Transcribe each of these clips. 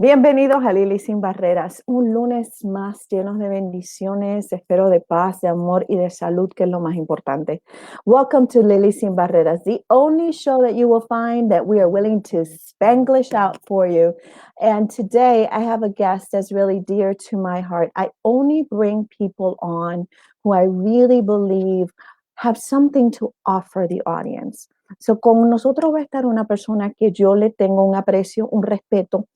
Bienvenidos a Lili Sin Barreras, un lunes más llenos de bendiciones, espero de paz, de amor y de salud, que es lo más importante. Welcome to Lili Sin Barreras, the only show that you will find that we are willing to Spanglish out for you. And today I have a guest that's really dear to my heart. I only bring people on who I really believe have something to offer the audience. So con nosotros va a estar una persona que yo le tengo un aprecio, un respeto.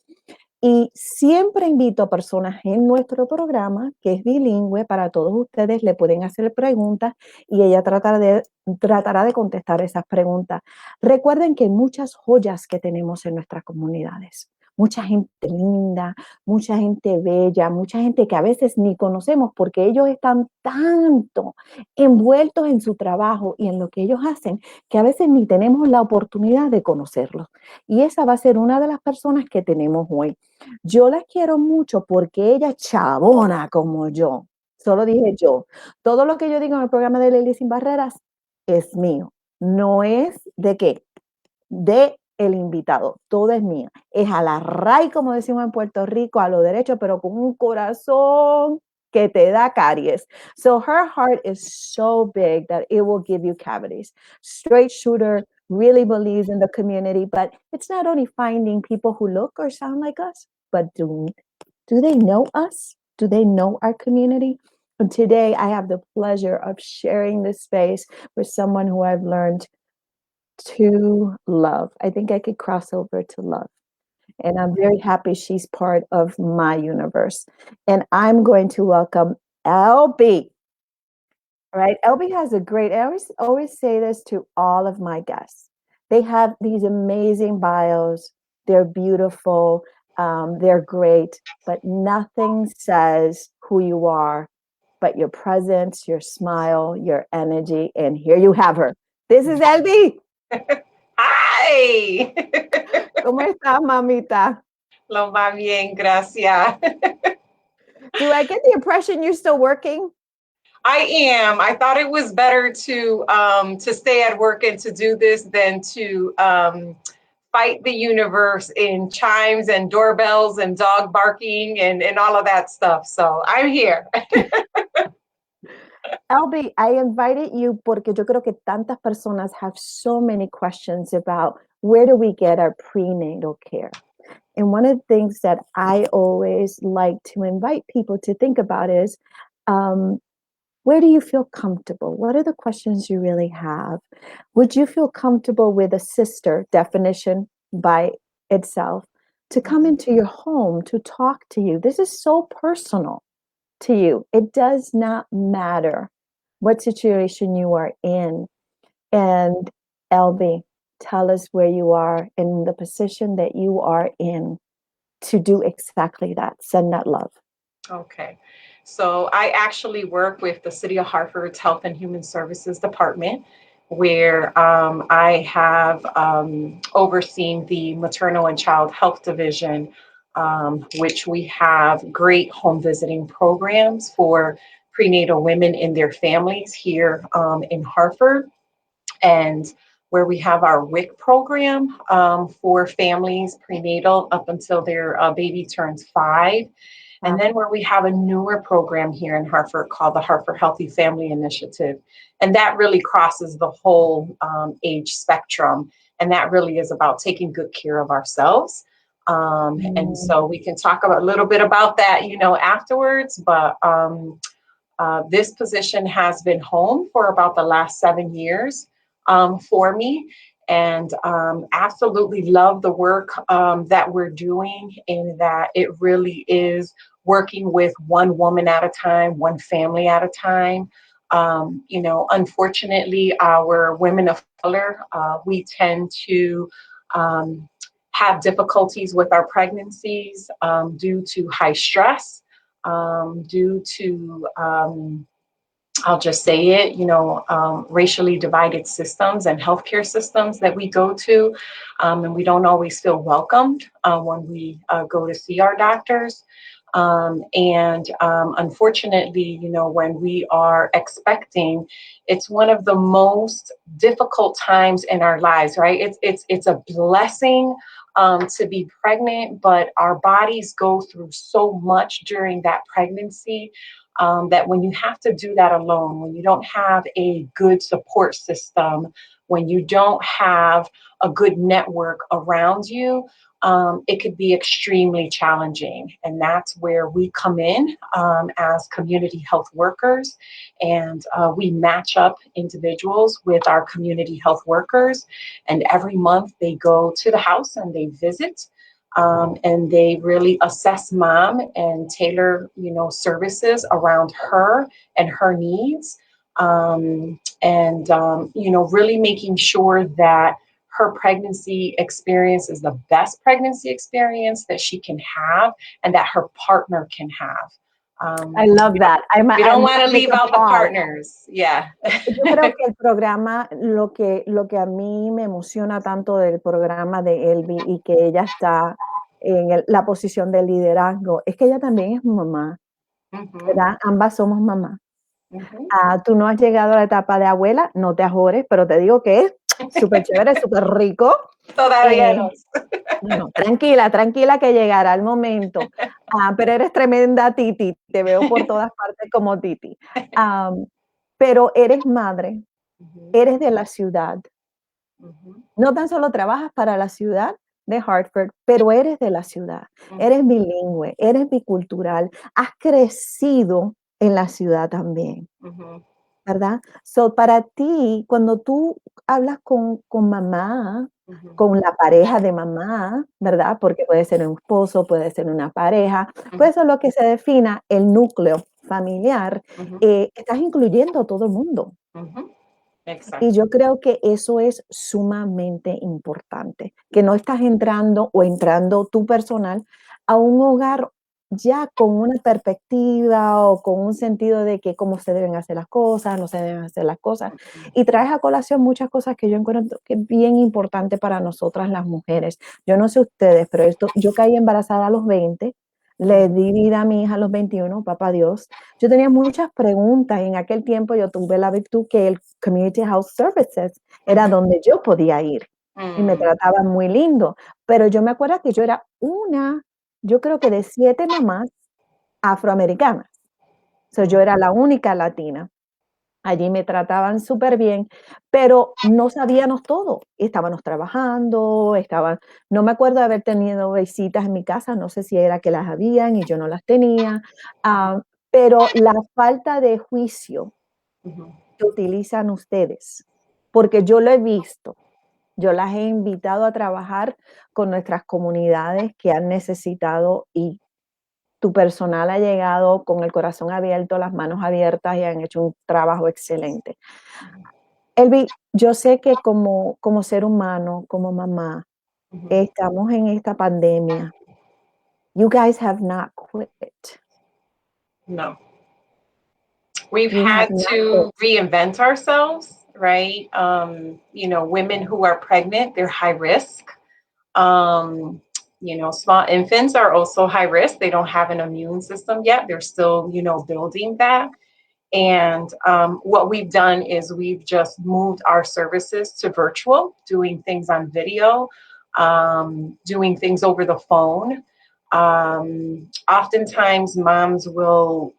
Y siempre invito a personas en nuestro programa, que es bilingüe, para todos ustedes, le pueden hacer preguntas y ella tratará de contestar esas preguntas. Recuerden que hay muchas joyas que tenemos en nuestras comunidades. Mucha gente linda, mucha gente bella, mucha gente que a veces ni conocemos porque ellos están tanto envueltos en su trabajo y en lo que ellos hacen que a veces ni tenemos la oportunidad de conocerlos. Y esa va a ser una de las personas que tenemos hoy. Yo la quiero mucho porque ella es chabona como yo. Solo dije yo. Todo lo que yo digo en el programa de Lili Sin Barreras es mío. No es de qué, de el invitado. Todo es mío. Es a la ray, como decimos en Puerto Rico, a lo derecho, pero con un corazón que te da caries. So her heart is so big that it will give you cavities. Straight shooter, really believes in the community, but it's not only finding people who look or sound like us, but do they know us? Do they know our community? And today I have the pleasure of sharing this space with someone who I've learned to love. I think I could cross over to love. And I'm very happy she's part of my universe. And I'm going to welcome Elby. All right. Elby has a great, I always say this to all of my guests. They have these amazing bios. They're beautiful. They're great, but nothing says who you are but your presence, your smile, your energy. And here you have her. This is Elby. ¡Ay! ¿Cómo estás, mamita? Lo va bien, gracias. Do I get the impression you're still working? I am. I thought it was better to stay at work and to do this than to fight the universe in chimes and doorbells and dog barking and all of that stuff. So I'm here. Elby, I invited you porque yo creo que tantas personas have so many questions about where do we get our prenatal care? And one of the things that I always like to invite people to think about is, where do you feel comfortable? What are the questions you really have? Would you feel comfortable with a sister, definition by itself, to come into your home to talk to you? This is so personal to you. It does not matter what situation you are in. And Elby, tell us where you are in the position that you are in to do exactly that. Send that love. Okay. So I actually work with the City of Hartford's Health and Human Services Department, where I have overseen the Maternal and Child Health Division, which we have great home visiting programs for prenatal women and their families here in Hartford, and where we have our WIC program for families prenatal up until their baby turns 5. And then where we have a newer program here in Hartford called the Hartford Healthy Family Initiative. And that really crosses the whole age spectrum. And that really is about taking good care of ourselves. And so we can talk a little bit about that, afterwards. But this position has been home for about the last 7 years for me. And absolutely love the work that we're doing, in that it really is working with one woman at a time, one family at a time. Unfortunately, our women of color, we tend to have difficulties with our pregnancies due to high stress, due to I'll just say it, racially divided systems and healthcare systems that we go to, and we don't always feel welcomed when we go to see our doctors. Unfortunately, when we are expecting, it's one of the most difficult times in our lives, right? It's a blessing to be pregnant, but our bodies go through so much during that pregnancy that when you have to do that alone, when you don't have a good support system, when you don't have a good network around you, it could be extremely challenging. And that's where we come in as community health workers. And we match up individuals with our community health workers. And every month they go to the house and they visit. And they really assess mom and tailor, services around her and her needs. Really making sure that her pregnancy experience is the best pregnancy experience that she can have and that her partner can have. I love that. We don't want to leave make out the pause. partners. Yeah. Yo creo que el programa, lo que a mí me emociona tanto del programa de Elby y que ella está en la posición de liderazgo, es que ella también es mamá, ¿verdad? Ambas somos mamás. Tú no has llegado a la etapa de abuela, no te ajores, pero te digo que es súper chévere, súper rico. Todavía no. No, tranquila, tranquila que llegará el momento. Pero eres tremenda Titi, te veo por todas partes como Titi. Pero eres madre, eres de la ciudad. No tan solo trabajas para la ciudad de Hartford, pero eres de la ciudad. Eres bilingüe, eres bicultural, has crecido en la ciudad también. ¿Verdad? So, para ti, cuando tú hablas con mamá, con la pareja de mamá, ¿verdad? Porque puede ser un esposo, puede ser una pareja, pues eso es lo que se defina el núcleo familiar, estás incluyendo a todo el mundo. Exacto. Y yo creo que eso es sumamente importante, que no estás entrando tú personal a un hogar ya con una perspectiva o con un sentido de que cómo se deben hacer las cosas, no se deben hacer las cosas. Y traes a colación muchas cosas que yo encuentro que es bien importante para nosotras las mujeres. Yo no sé ustedes, pero yo caí embarazada a los 20, le di vida a mi hija a los 21, papá Dios. Yo tenía muchas preguntas y en aquel tiempo yo tuve la virtud que el Community Health Services era donde yo podía ir y me trataban muy lindo. Pero yo me acuerdo que yo era yo creo que de 7 mamás afroamericanas. So, yo era la única latina. Allí me trataban súper bien, pero no sabíamos todo. Estábamos trabajando, no me acuerdo de haber tenido visitas en mi casa, no sé si era que las habían y yo no las tenía, pero la falta de juicio que utilizan ustedes, porque yo lo he visto, yo las he invitado a trabajar con nuestras comunidades que han necesitado y tu personal ha llegado con el corazón abierto, las manos abiertas y han hecho un trabajo excelente. Elby, yo sé que como ser humano, como mamá, estamos en esta pandemia. You guys have not quit. No. We've You had have not to quit. reinvent ourselves, right? Women who are pregnant, they're high risk. Small infants are also high risk. They don't have an immune system yet. They're still, building that. And what we've done is we've just moved our services to virtual, doing things on video, doing things over the phone. Oftentimes moms will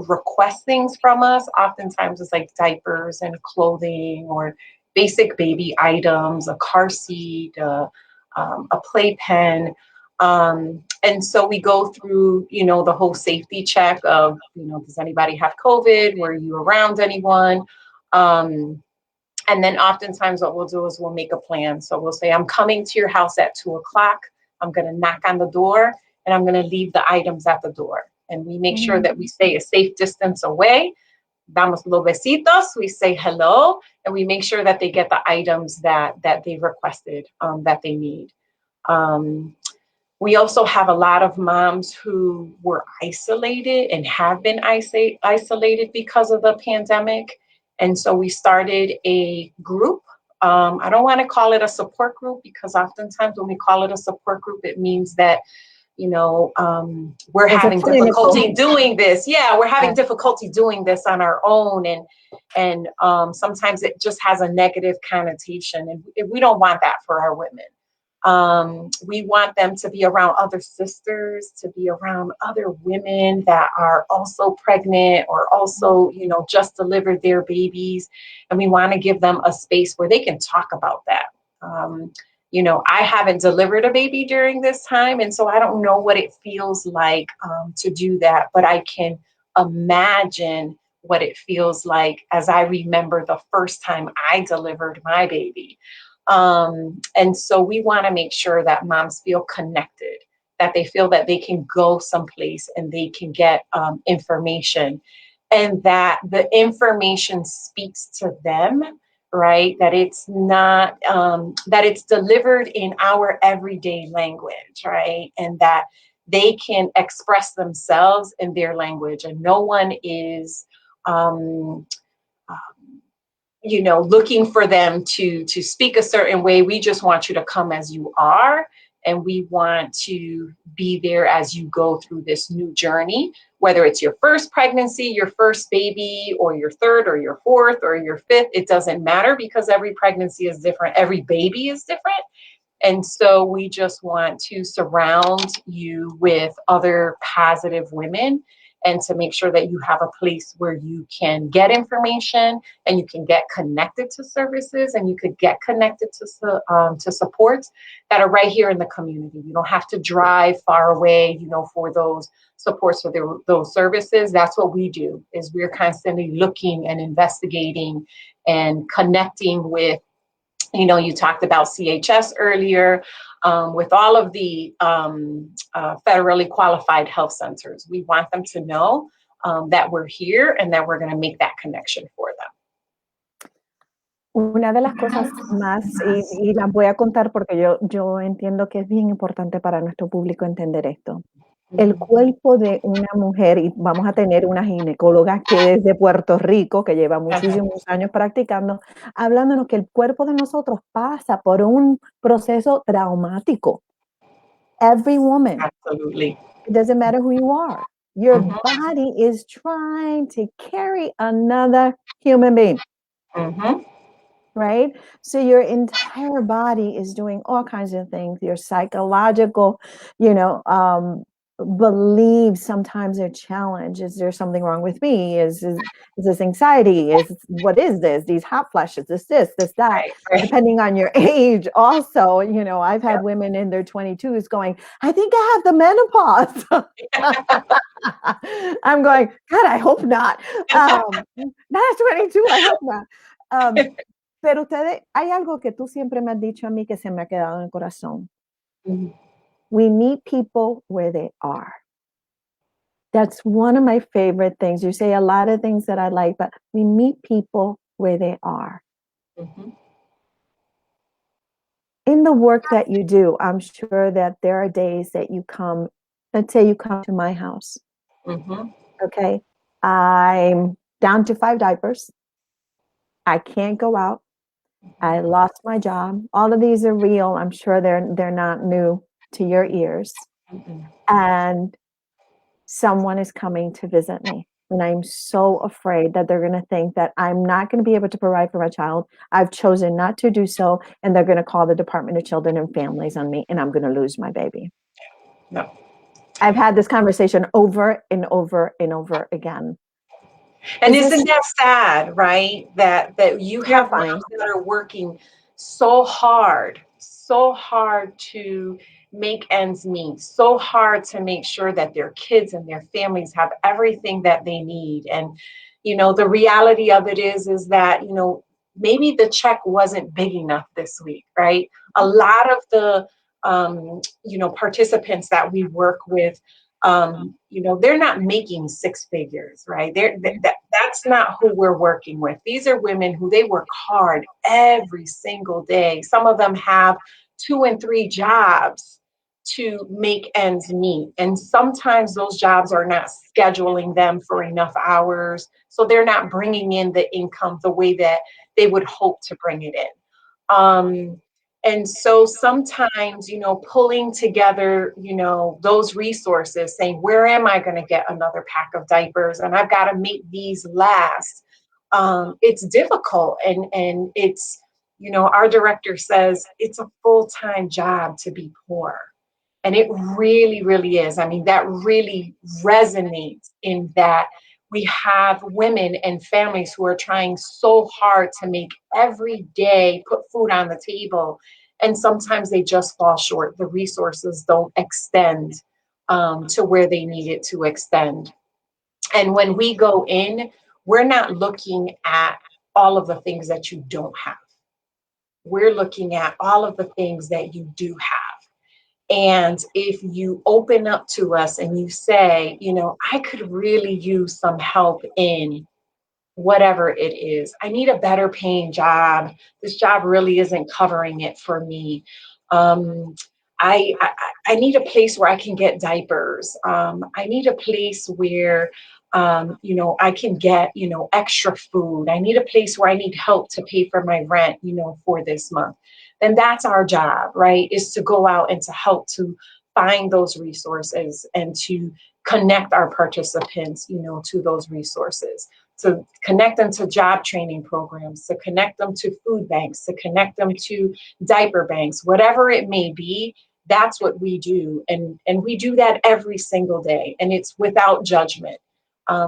request things from us. Oftentimes it's like diapers and clothing or basic baby items, a car seat, a playpen. And so we go through, the whole safety check of, does anybody have COVID? Were you around anyone? And then oftentimes what we'll do is we'll make a plan. So we'll say, I'm coming to your house at 2:00. I'm going to knock on the door and I'm going to leave the items at the door. And we make sure that we stay a safe distance away. Damos los besitos, we say hello, and we make sure that they get the items that they requested, that they need. We also have a lot of moms who were isolated and have been isolated because of the pandemic. And so we started a group. I don't want to call it a support group because oftentimes when we call it a support group, it means that we're It's a having clinical. difficulty doing this. Yeah, we're having difficulty doing this on our own. And sometimes it just has a negative connotation. And we don't want that for our women. We want them to be around other sisters, to be around other women that are also pregnant or also, just delivered their babies. And we want to give them a space where they can talk about that. I haven't delivered a baby during this time, and so I don't know what it feels like to do that, but I can imagine what it feels like as I remember the first time I delivered my baby. And so we want to make sure that moms feel connected, that they feel that they can go someplace and they can get information, and that the information speaks to them, right? That it's not, that it's delivered in our everyday language, right? And that they can express themselves in their language, and no one is, um, looking for them to speak a certain way. We just want you to come as you are, and we want to be there as you go through this new journey, whether it's your first pregnancy, your first baby, or your third, or your fourth, or your fifth. It doesn't matter, because every pregnancy is different. Every baby is different. And so we just want to surround you with other positive women, and to make sure that you have a place where you can get information, and you can get connected to services, and you could get connected to supports that are right here in the community. You don't have to drive far away, for those supports, for those services. That's what we do, is we're constantly looking and investigating and connecting with, you talked about CHS earlier, with all of the federally qualified health centers. We want them to know that we're here and that we're going to make that connection for them. Una de las cosas más, y las voy a contar porque yo entiendo que es bien importante para nuestro público entender esto. El cuerpo de una mujer, y vamos a tener una ginecóloga que es de Puerto Rico, que lleva muchísimos años practicando, hablándonos que el cuerpo de nosotros pasa por un proceso traumático. Every woman. Absolutely. It doesn't matter who you are. Your body is trying to carry another human being. Right? So your entire body is doing all kinds of things. Your psychological, beliefs sometimes are challenged. Is there something wrong with me? Is this anxiety? What is this? These hot flashes, this, that. Right. Depending on your age also, I've had women in their 22s going, I think I have the menopause. I'm going, God, I hope not. Not at 22, I hope not. Pero ustedes, hay algo que tú siempre me has dicho a mí que se me ha quedado en el corazón. We meet people where they are. That's one of my favorite things. You say a lot of things that I like, but we meet people where they are. In the work that you do, I'm sure that there are days that you come, let's say you come to my house. Okay. I'm down to 5 diapers. I can't go out. I lost my job. All of these are real. I'm sure they're not new to your ears. And someone is coming to visit me. And I'm so afraid that they're going to think that I'm not going to be able to provide for my child. I've chosen not to do so. And they're going to call the Department of Children and Families on me, and I'm going to lose my baby. No. I've had this conversation over and over and over again. And isn't that sad, right? That you have moms that are working so hard to make ends meet, so hard to make sure that their kids and their families have everything that they need. And, the reality of it is that, maybe the check wasn't big enough this week, right? A lot of the, participants that we work with, they're not making 6 figures, right? That's not who we're working with. These are women who they work hard every single day. Some of them have 2 and 3 jobs to make ends meet. And sometimes those jobs are not scheduling them for enough hours. So they're not bringing in the income the way that they would hope to bring it in. And so sometimes, pulling together, those resources, saying, where am I going to get another pack of diapers? And I've got to make these last. It's difficult. And it's, our director says it's a full-time job to be poor. And it really, really is. I mean, that really resonates in that we have women and families who are trying so hard to make every day put food on the table. And sometimes they just fall short. The resources don't extend to where they need it to extend. And when we go in, we're not looking at all of the things that you don't have. We're looking at all of the things that you do have. And if you open up to us and you say, I could really use some help in whatever it is. I need a better paying job. This job really isn't covering it for me. Um, I need a place where I can get diapers. I need a place where I can get, extra food. I need a place where I need help to pay for my rent, for this month. Then that's our job, right? Is to go out and to help to find those resources and to connect our participants, to those resources, to connect them to job training programs, to connect them to food banks, to connect them to diaper banks, whatever it may be. That's what we do. And we do that every single day. And it's without judgment,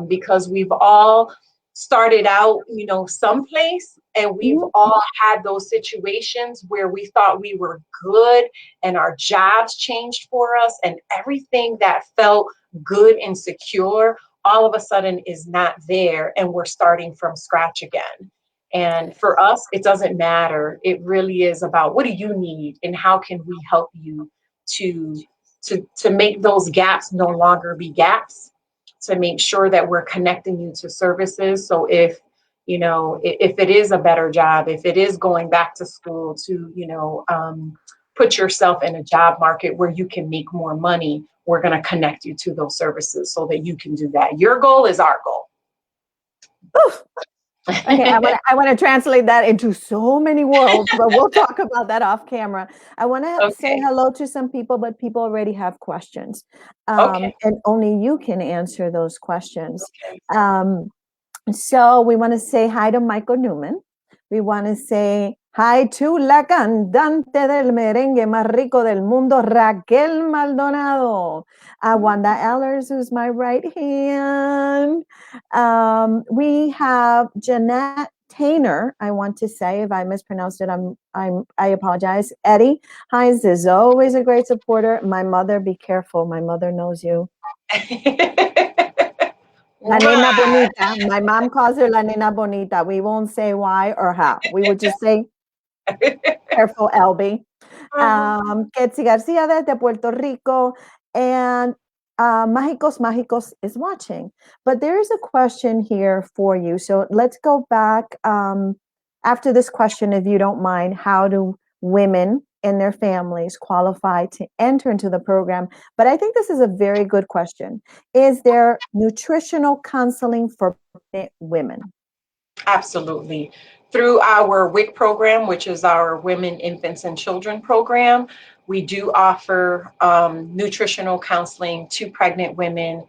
because we've all started out, someplace, and we've all had those situations where we thought we were good and our jobs changed for us, and everything that felt good and secure all of a sudden is not there, and we're starting from scratch again. And for us, it doesn't matter. It really is about, what do you need and how can we help you to make those gaps no longer be gaps, to make sure that we're connecting you to services. So if it is a better job, if it is going back to school, to put yourself in a job market where you can make more money, we're going to connect you to those services so that you can do that. Your goal is our goal. Okay, I want to translate that into so many worlds, but we'll talk about that off camera. I want to say hello to some people, but people already have questions, and only you can answer those questions. So we want to say hi to Michael Newman. We want to say hi to la cantante del merengue más rico del mundo, Raquel Maldonado. Wanda Ellers, who's my right hand. We have Jeanette Tainer. I want to say, if I mispronounced it, I apologize. Eddie Hines is always a great supporter. My mother, be careful. My mother knows you. La nena bonita. My mom calls her la nena bonita. We won't say why or how. We would just say, careful, Elby. Ketsi Garcia desde Puerto Rico. And Mágicos Mágicos is watching. But there is a question here for you. So let's go back after this question, if you don't mind. How do women and their families qualify to enter into the program? But I think this is a very good question. Is there nutritional counseling for women? Absolutely. Through our WIC program, which is our Women, Infants, and Children program, we do offer nutritional counseling to pregnant women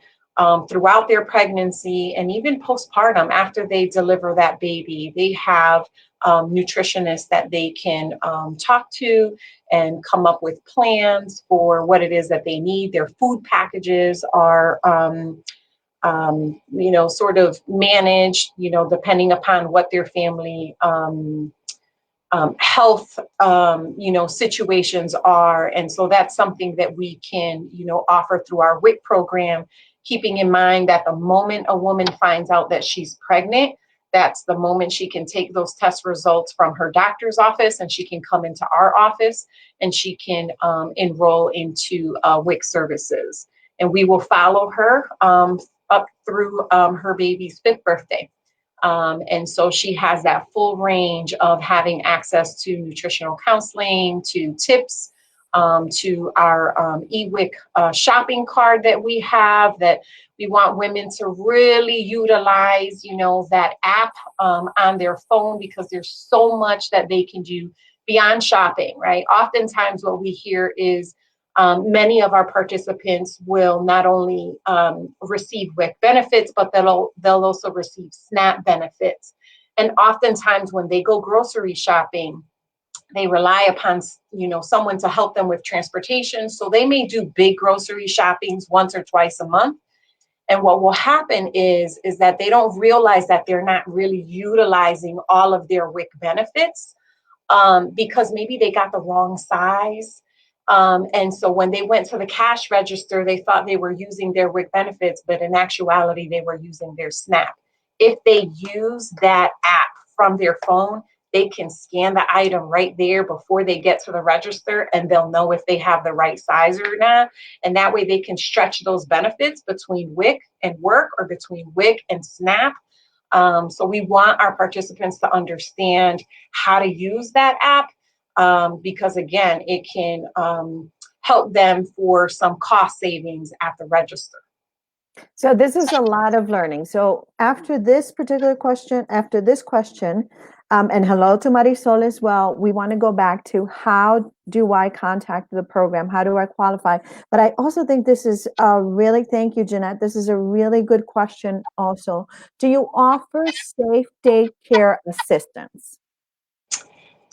throughout their pregnancy, and even postpartum. After they deliver that baby, they have nutritionists that they can talk to and come up with plans for what it is that they need. Their food packages are sort of managed, depending upon what their family health, situations are. And so that's something that we can, offer through our WIC program, keeping in mind that the moment a woman finds out that she's pregnant, that's the moment she can take those test results from her doctor's office, and she can come into our office and she can enroll into WIC services. And we will follow her up through her baby's 5th birthday. And so she has that full range of having access to nutritional counseling, to tips, to our eWIC shopping card that we have, that we want women to really utilize, that app on their phone, because there's so much that they can do beyond shopping, right? Oftentimes what we hear is many of our participants will not only receive WIC benefits, but they'll also receive SNAP benefits. And oftentimes when they go grocery shopping, they rely upon, someone to help them with transportation. So they may do big grocery shoppings once or twice a month. And what will happen is that they don't realize that they're not really utilizing all of their WIC benefits because maybe they got the wrong size. And so when they went to the cash register, they thought they were using their WIC benefits, but in actuality, they were using their SNAP. If they use that app from their phone, they can scan the item right there before they get to the register, and they'll know if they have the right size or not. And that way they can stretch those benefits between WIC and work or between WIC and SNAP. So we want our participants to understand how to use that app because, again, it can help them for some cost savings at the register. So this is a lot of learning. So after this question, and hello to Marisol as well, we want to go back to how do I contact the program? How do I qualify? But I also think this is thank you, Jeanette. This is a really good question also. Do you offer safe daycare assistance?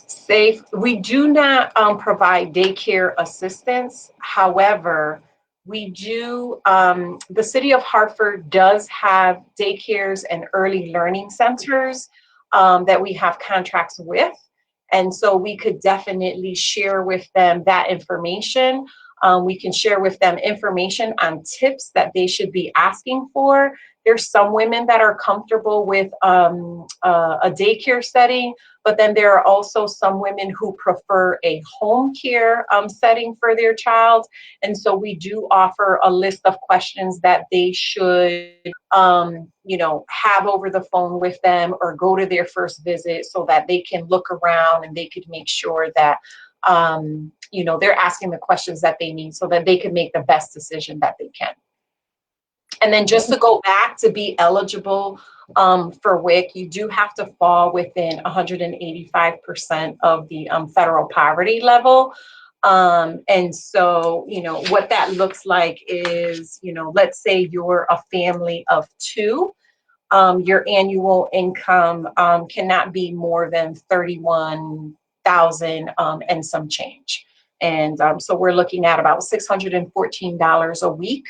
Safe. We do not provide daycare assistance. However, we do, the city of Hartford does have daycares and early learning centers that we have contracts with. And so we could definitely share with them that information. We can share with them information on tips that they should be asking for. There's some women that are comfortable with a daycare setting, but then there are also some women who prefer a home care setting for their child. And so we do offer a list of questions that they should, have over the phone with them or go to their first visit so that they can look around and they could make sure that, they're asking the questions that they need so that they can make the best decision that they can. And then just to go back to be eligible for WIC, you do have to fall within 185% of the federal poverty level. And so, what that looks like is, let's say you're a family of two, your annual income cannot be more than 31,000 and some change. And so we're looking at about $614 a week.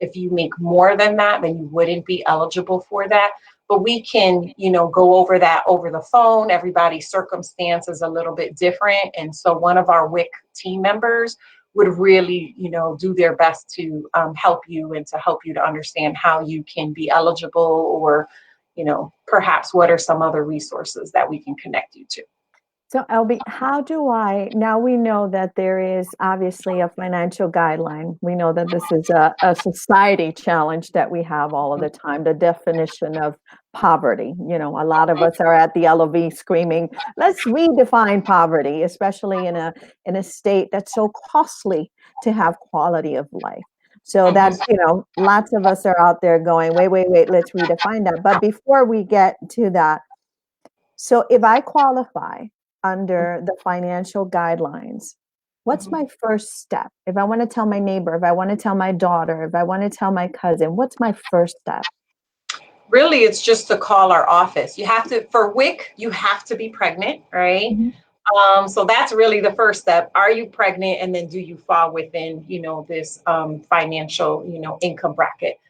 If you make more than that, then you wouldn't be eligible for that. But we can, go over that over the phone. Everybody's circumstance is a little bit different. And so one of our WIC team members would really, do their best to help you and to help you to understand how you can be eligible or, perhaps what are some other resources that we can connect you to. So Elby, now we know that there is obviously a financial guideline. We know that this is a society challenge that we have all of the time, the definition of poverty. A lot of us are at the LOV screaming, let's redefine poverty, especially in a state that's so costly to have quality of life. So that's, lots of us are out there going, wait, let's redefine that. But before we get to that, so if I qualify under the financial guidelines, what's my first step? If I want to tell my neighbor, if I want to tell my daughter, if I want to tell my cousin, what's my first step? Really, it's just to call our office. You have to, for WIC, you have to be pregnant, right? Mm-hmm. So that's really the first step. Are you pregnant? And then do you fall within, this financial, income bracket?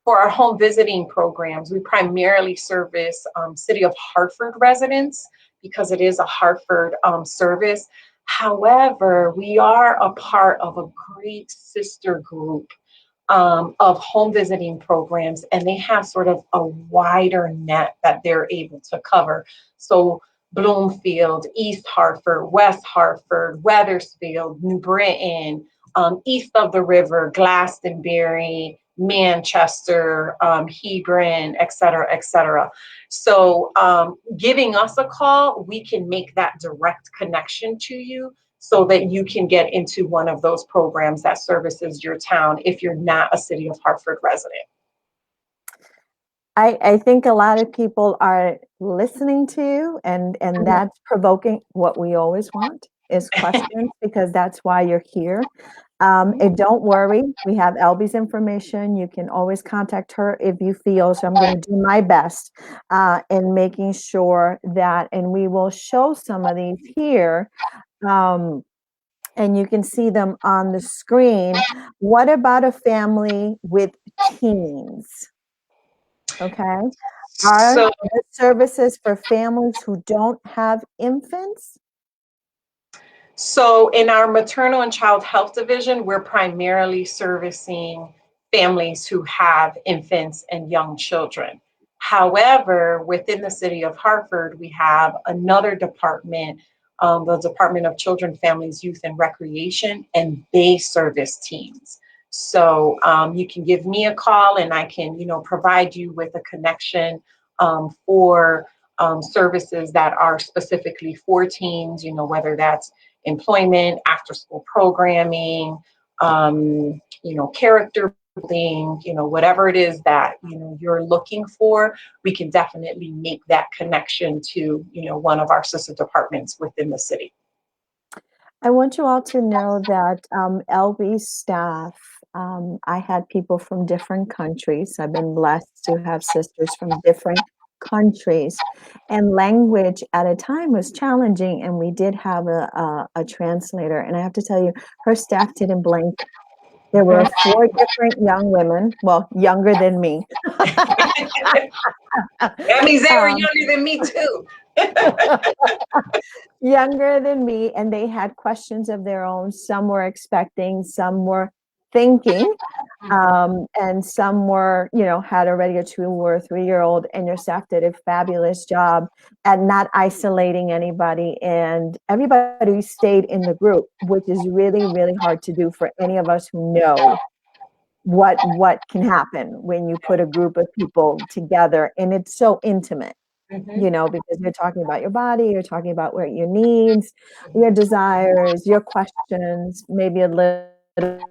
For our home visiting programs, we primarily service City of Hartford residents because it is a Hartford service. However, we are a part of a great sister group of home visiting programs, and they have sort of a wider net that they're able to cover. So Bloomfield, East Hartford, West Hartford, Wethersfield, New Britain, east of the river, Glastonbury, Manchester, Hebron, et cetera, et cetera. So giving us a call, we can make that direct connection to you so that you can get into one of those programs that services your town if you're not a City of Hartford resident. I think a lot of people are listening to you, and that's provoking what we always want is questions because that's why you're here. And don't worry, we have Elby's information. You can always contact her if you feel. So I'm going to do my best in making sure that, and we will show some of these here. Um, and you can see them on the screen. What about a family with teens? Okay. Are So the services for families who don't have infants? So in our maternal and child health division, we're primarily servicing families who have infants and young children. However, within the city of Hartford, we have another department, the Department of Children, Families, Youth, and Recreation, and they service teens. So you can give me a call, and I can, provide you with a connection for services that are specifically for teens. Whether that's employment, after school programming, character building, whatever it is that, you're looking for, we can definitely make that connection to, one of our sister departments within the city. I want you all to know that LB's staff, I had people from different countries. I've been blessed to have sisters from different countries. And language at a time was challenging, and we did have a translator. And I have to tell you, her staff didn't blink. There were four different young women, well, younger than me. That means they were um, younger than me too. younger than me, and they had questions of their own. Some were expecting, some were thinking, and some were, had already a 2 or 3-year-old, and your staff did a fabulous job at not isolating anybody, and everybody stayed in the group, which is really, really hard to do for any of us who know what can happen when you put a group of people together, and it's so intimate. Mhm, Because you're talking about your body, you're talking about what your needs, your desires, your questions, maybe a little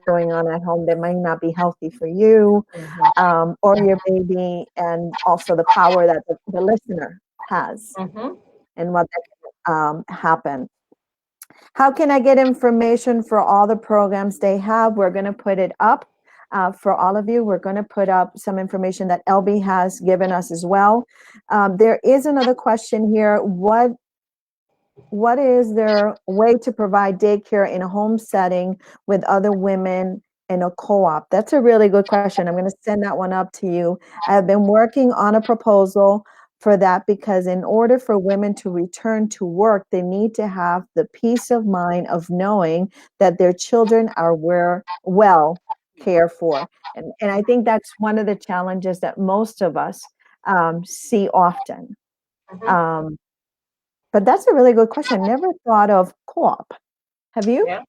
going on at home that might not be healthy for you, mhm, or your baby, and also the power that the listener has mhm. and what that can happen. How can I get information for all the programs they have? We're going to put it up for all of you. We're going to put up some information that LB has given us as well. There is another question here. What is their way to provide daycare in a home setting with other women in a co-op? That's a really good question. I'm going to send that one up to you. I have been working on a proposal for that because in order for women to return to work, they need to have the peace of mind of knowing that their children are well cared for. And I think that's one of the challenges that most of us see often. Mhm. Um, but that's a really good question. Never thought of co-op. Have you? Yeah,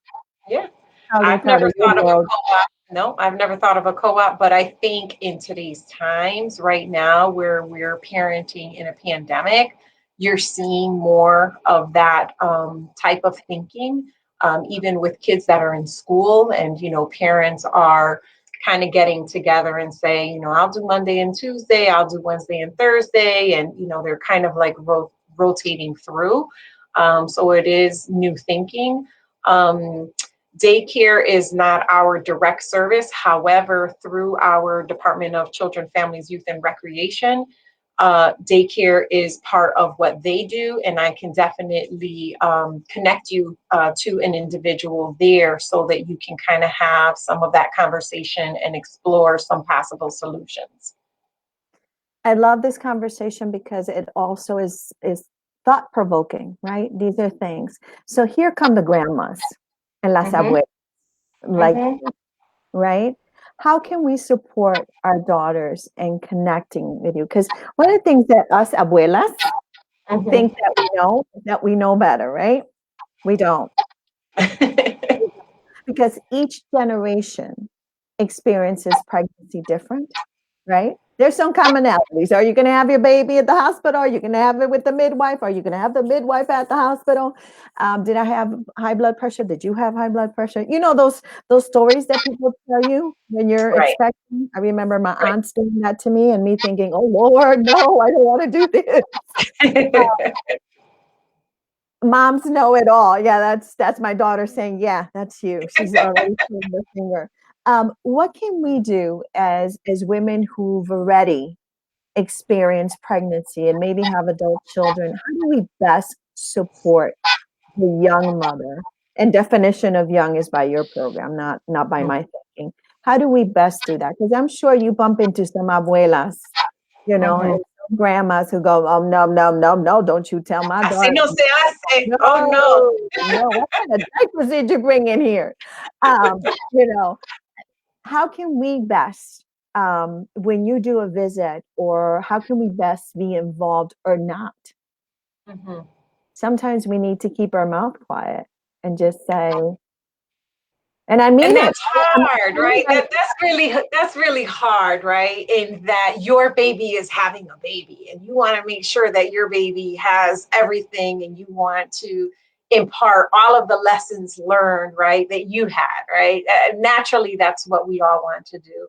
yeah. How's I've it out never of your thought of a world? co-op. No, I've never thought of a co-op, but I think in today's times, right now, where we're parenting in a pandemic, you're seeing more of that type of thinking, even with kids that are in school, and parents are kind of getting together and say, I'll do Monday and Tuesday, I'll do Wednesday and Thursday, and they're kind of like rotating through. So it is new thinking. Um, Daycare is not our direct service. However, through our Department of Children, Families, Youth, and Recreation, daycare is part of what they do, and I can definitely connect you to an individual there so that you can kind of have some of that conversation and explore some possible solutions. I love this conversation because it also is thought provoking, right? These are things. So here come the grandmas and las Mm-hmm, abuelas, like, mm-hmm, right? How can we support our daughters in connecting with you? Because one of the things that us abuelas think mm-hmm. that we know better, right? We don't. Because each generation experiences pregnancy different, right? There's some commonalities. Are you going to have your baby at the hospital? Are you going to have it with the midwife? Are you going to have the midwife at the hospital? Did I have high blood pressure? Did you have high blood pressure? You know those stories that people tell you when you're Right, expecting. I remember my right. aunt saying that to me, and me thinking, "Oh Lord, no, I don't want to do this." Moms know it all. Yeah, that's my daughter saying, "Yeah, that's you." She's already putting the finger. What can we do as women who've already experience pregnancy and maybe have adult children? How do we best support the young mother? And definition of young is by your program, not by my thinking. How do we best do that? Because I'm sure you bump into some abuelas, Mhm. and some grandmas who go, "Oh no, no, no, no! Don't you tell my Así daughter, no se hace. no, Oh no. no! What kind of diapers did you bring in here?" Um, you know, how can we best, when you do a visit, or how can we best be involved or not? Mhm. Sometimes we need to keep our mouth quiet and just say, and I mean And it. that's I'm not hard, saying right? That's really hard, right? In that your baby is having a baby and you want to make sure that your baby has everything and you want to impart all of the lessons learned, right, that you had, right? Naturally, that's what we all want to do.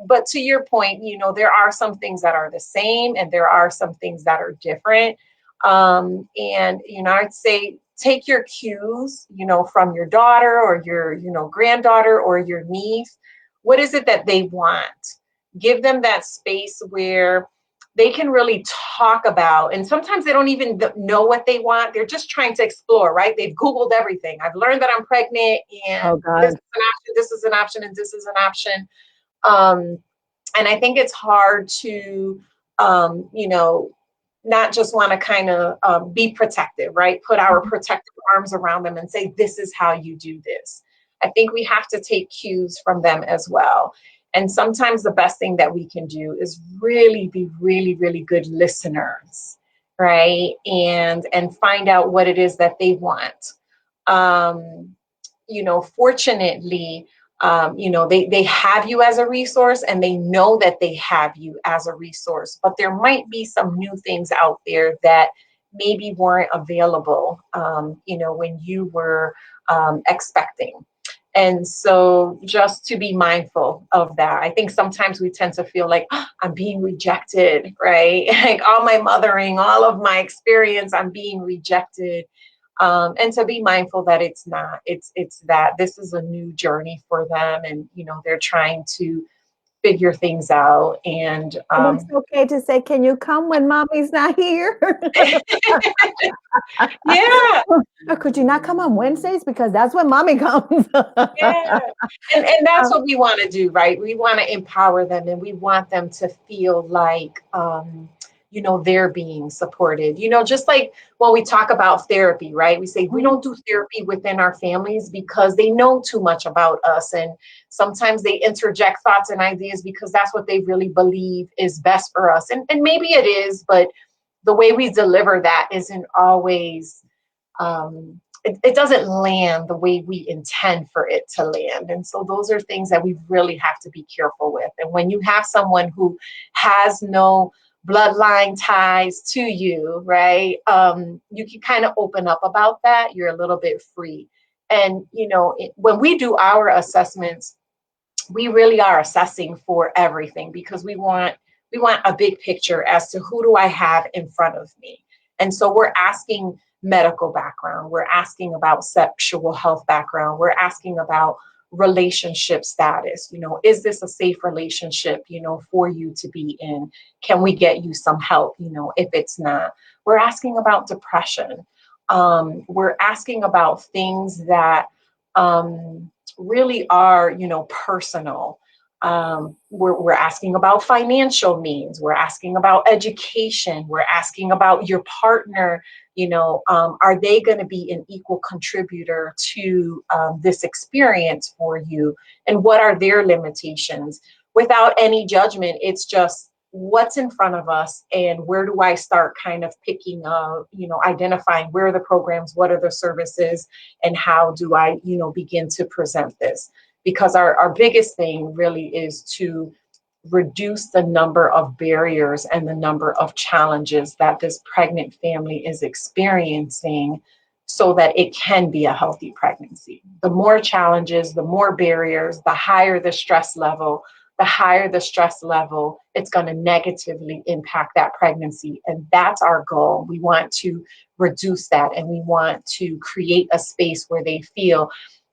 But to your point, there are some things that are the same and there are some things that are different. And, I'd say take your cues, from your daughter or your, granddaughter or your niece. What is it that they want? Give them that space where they can really talk about, and sometimes they don't even know what they want. They're just trying to explore, right? They've Googled everything. I've learned that I'm pregnant and Oh God. this is an option, and this is an option. um, and I think it's hard to, um, you know, not just want to kind of be protective, right? Put our protective arms around them and say, this is how you do this. I think we have to take cues from them as well. And sometimes the best thing that we can do is really be really, really good listeners, right? And find out what it is that they want. Um, Fortunately, they have you as a resource and they know that they have you as a resource, but there might be some new things out there that maybe weren't available, when you were expecting. And so just to be mindful of that. I think sometimes we tend to feel like, "Oh, I'm being rejected," right? Like all my mothering, all of my experience, I'm being rejected. And to be mindful that it's not, it's that this is a new journey for them, and they're trying to figure things out. And And it's okay to say, "Can you come when mommy's not here?" yeah, Or could you not come on Wednesdays because that's when mommy comes? yeah. And that's what we want to do, right? We want to empower them and we want them to feel like, they're being supported. Just like when we talk about therapy, right? We say we don't do therapy within our families because they know too much about us. And sometimes they interject thoughts and ideas because that's what they really believe is best for us. And maybe it is, but the way we deliver that isn't always, it doesn't land the way we intend for it to land. And so those are things that we really have to be careful with. And when you have someone who has no bloodline ties to you, right, you can kind of open up about that. You're a little bit free. And, when we do our assessments, we really are assessing for everything because we want a big picture as to who do I have in front of me. And so we're asking medical background, we're asking about sexual health background, we're asking about relationship status. Is this a safe relationship, for you to be in? Can we get you some help, if it's not? We're asking about depression. We're asking about things that really are, personal. We're asking about financial means. We're asking about education. We're asking about your partner. Are they going to be an equal contributor to this experience for you? And what are their limitations? Without any judgment, it's just what's in front of us and where do I start kind of picking up, identifying where are the programs, what are the services, and how do I, begin to present this? Because our biggest thing really is to reduce the number of barriers and the number of challenges that this pregnant family is experiencing so that it can be a healthy pregnancy. The more challenges, the more barriers, the higher the stress level, it's going to negatively impact that pregnancy. And that's our goal. We want to reduce that, and we want to create a space where they feel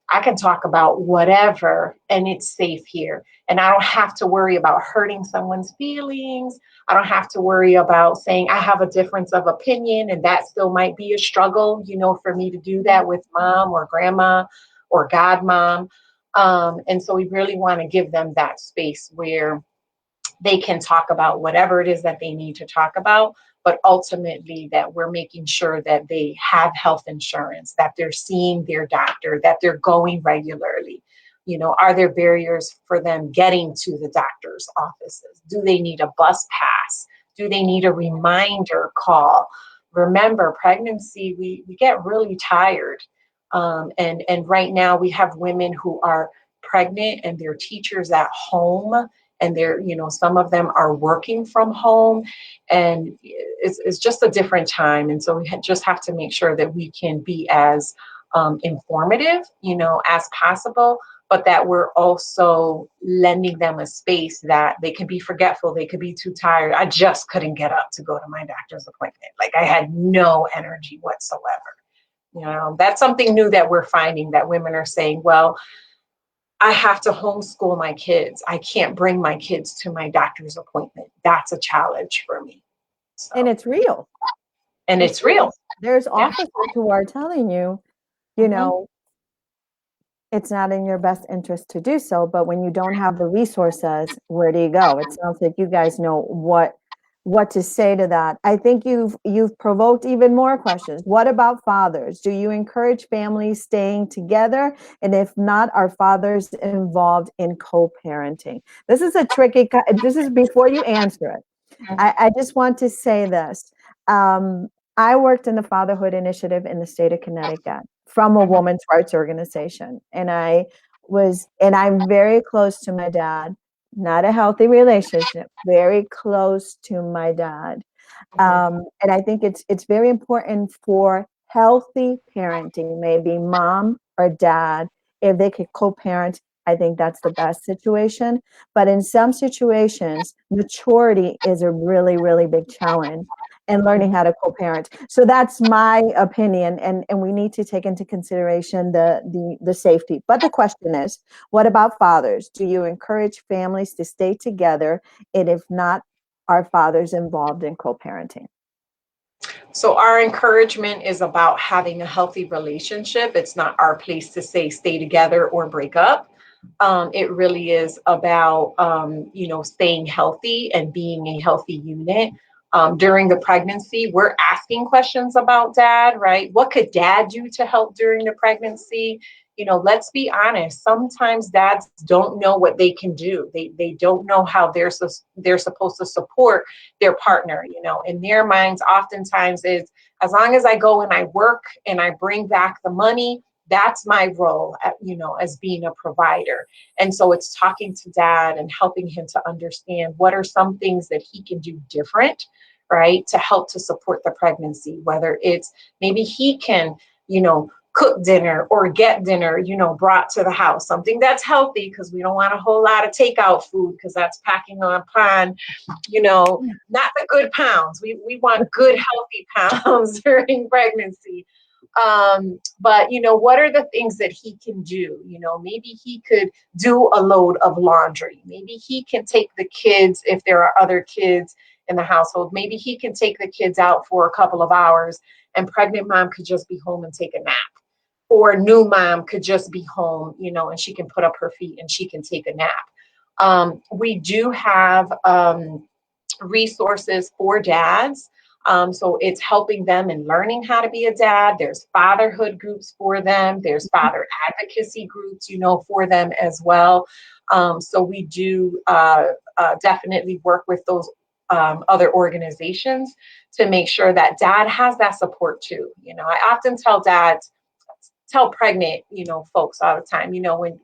I can talk about whatever and it's safe here. And I don't have to worry about hurting someone's feelings. I don't have to worry about saying I have a difference of opinion, and that still might be a struggle, for me to do that with mom or grandma or godmom. And so we really want to give them that space where they can talk about whatever it is that they need to talk about, but ultimately that we're making sure that they have health insurance, that they're seeing their doctor, that they're going regularly. Are there barriers for them getting to the doctor's offices? Do they need a bus pass? Do they need a reminder call? Remember, pregnancy, we get really tired. And right now we have women who are pregnant and they're teachers at home, and they're, some of them are working from home, and it's just a different time. And so we just have to make sure that we can be as informative, as possible, but that we're also lending them a space that they can be forgetful. They could be too tired. I just couldn't get up to go to my doctor's appointment. Like, I had no energy whatsoever. That's something new that we're finding, that women are saying, well, I have to homeschool my kids. I can't bring my kids to my doctor's appointment. That's a challenge for me. So, And it's real. And it's real. There's officers who are telling you, it's not in your best interest to do so, but when you don't have the resources, where do you go? It sounds like you guys know what to say to that. I think you've provoked even more questions. What about fathers? Do you encourage families staying together? And if not, are fathers involved in co-parenting? This is this is before you answer it. I just want to say this. I worked in the Fatherhood Initiative in the state of Connecticut from a woman's rights organization. And I'm very close to my dad. Not a healthy relationship, very close to my dad. And I think it's very important for healthy parenting, maybe mom or dad, if they could co-parent. I think that's the best situation. But in some situations, maturity is a really, really big challenge, and learning how to co-parent. So that's my opinion, and we need to take into consideration the safety. But the question is, what about fathers? Do you encourage families to stay together? And if not, are fathers involved in co-parenting? So our encouragement is about having a healthy relationship. It's not our place to say stay together or break up. It really is about, staying healthy and being a healthy unit. During the pregnancy, we're asking questions about dad, right? What could dad do to help during the pregnancy? Let's be honest. Sometimes dads don't know what they can do. They don't know how they're supposed to support their partner. In their minds, oftentimes is, as long as I go and I work and I bring back the money, that's my role, as being a provider. And so it's talking to dad and helping him to understand what are some things that he can do different, right, to help to support the pregnancy, whether it's maybe he can, cook dinner or get dinner, brought to the house, something that's healthy, because we don't want a whole lot of takeout food, because that's packing on not the good pounds. We want good, healthy pounds during pregnancy. But what are the things that he can do? Maybe he could do a load of laundry. Maybe he can take the kids, if there are other kids in the household. Maybe he can take the kids out for a couple of hours, and pregnant mom could just be home and take a nap. Or new mom could just be home, and she can put up her feet and she can take a nap. We do have resources for dads. So it's helping them in learning how to be a dad. There's fatherhood groups for them. There's father advocacy groups, for them as well. So we do definitely work with those other organizations to make sure that dad has that support too. I often tell dads, tell pregnant, folks all the time,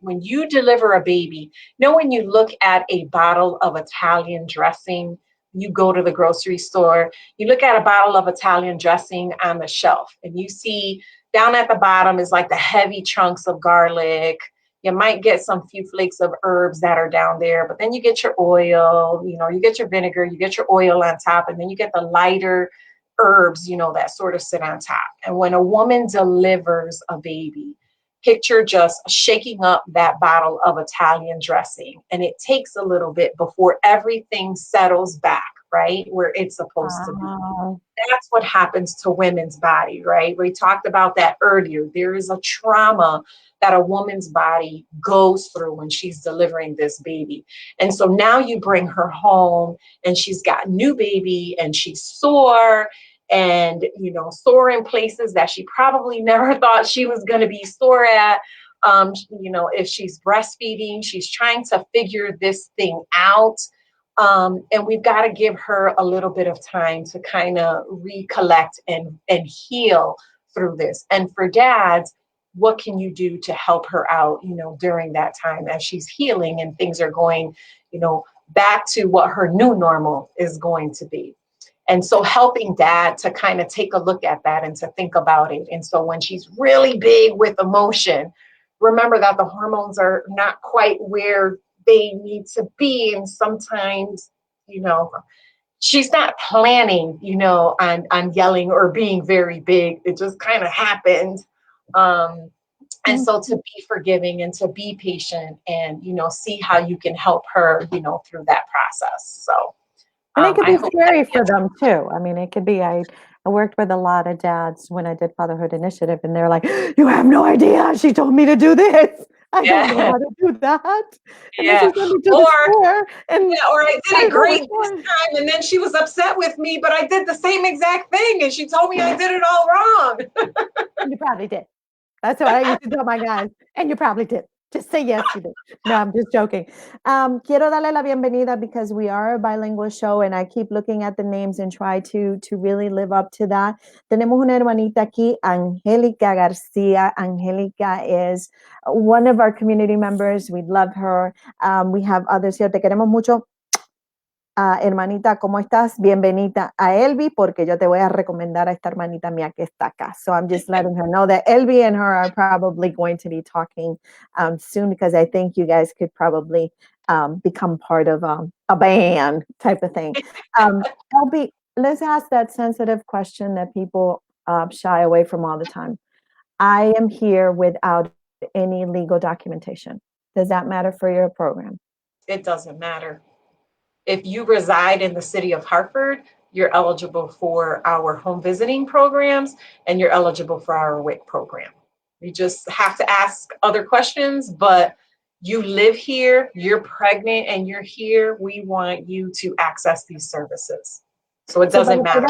when you deliver a baby, when you look at a bottle of Italian dressing, you go to the grocery store, you look at a bottle of Italian dressing on the shelf, and you see down at the bottom is like the heavy chunks of garlic. You might get some few flakes of herbs that are down there, but then you get your oil, you get your vinegar, you get your oil on top, and then you get the lighter herbs, that sort of sit on top. And when a woman delivers a baby, picture just shaking up that bottle of Italian dressing. And it takes a little bit before everything settles back, right, where it's supposed to be. That's what happens to women's body, right? We talked about that earlier. There is a trauma that a woman's body goes through when she's delivering this baby. And so now you bring her home and she's got a new baby and she's sore and, sore in places that she probably never thought she was going to be sore at. If she's breastfeeding, she's trying to figure this thing out. And we've got to give her a little bit of time to kind of recollect and heal through this. And for dads, what can you do to help her out, during that time as she's healing and things are going, back to what her new normal is going to be. And so helping dad to kind of take a look at that and to think about it. And so when she's really big with emotion, remember that the hormones are not quite where they need to be. And sometimes, she's not planning, on yelling or being very big. It just kind of happened. And so to be forgiving and to be patient and, see how you can help her, through that process. So. And it could be scary for them too. I mean, it could be, I worked with a lot of dads when I did Fatherhood Initiative, and they're like, you have no idea. She told me to do this. I don't know how to do that. And then she sent me to the store. Or I did it great this time, and then she was upset with me, but I did the same exact thing, and she told me I did it all wrong. And you probably did. That's what I used to tell my guys. And you probably did. Just say yes, you did. No, I'm just joking. Quiero darle la bienvenida because we are a bilingual show and I keep looking at the names and try to really live up to that. Tenemos una hermanita aquí, Angélica García. Angélica is one of our community members. We love her. We have others here. Te queremos mucho. Hermanita, ¿cómo estás? Bienvenida a Elby, porque yo te voy a recomendar a esta hermanita mía que está acá. So I'm just letting her know that Elby and her are probably going to be talking soon, because I think you guys could probably become part of a band type of thing. Elby, let's ask that sensitive question that people shy away from all the time. I am here without any legal documentation. Does that matter for your program? It doesn't matter. If you reside in the city of Hartford, you're eligible for our home visiting programs and you're eligible for our WIC program. You just have to ask other questions, but you live here, you're pregnant and you're here, we want you to access these services. So it doesn't matter.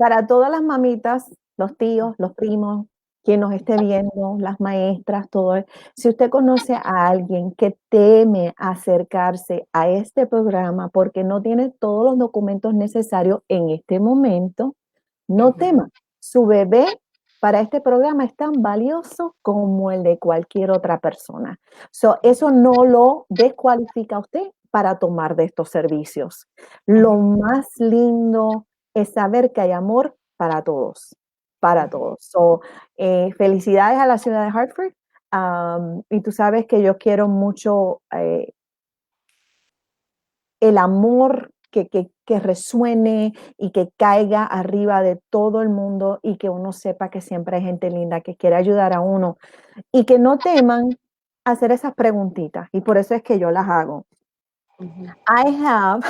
Para todas las mamitas, los tíos, los primos, quien nos esté viendo, las maestras, todo. Si usted conoce a alguien que teme acercarse a este programa porque no tiene todos los documentos necesarios en este momento, no tema. Su bebé para este programa es tan valioso como el de cualquier otra persona. So, eso no lo descualifica a usted para tomar de estos servicios. Lo más lindo es saber que hay amor para todos. Para todos. So, felicidades a la ciudad de Hartford. Y tú sabes que yo quiero mucho el amor que resuene y que caiga arriba de todo el mundo y que uno sepa que siempre hay gente linda que quiere ayudar a uno y que no teman hacer esas preguntitas. Y por eso es que yo las hago. I have,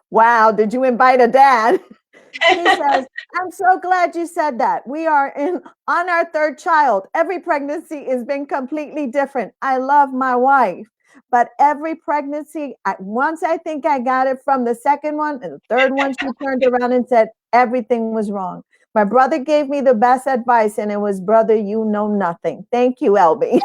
wow, did you invite a dad? He says, I'm so glad you said that. We are on our third child. Every pregnancy has been completely different. I love my wife, but every pregnancy, once I think I got it from the second one, and the third one, she turned around and said everything was wrong. My brother gave me the best advice, and it was, brother, you know nothing. Thank you, Elby.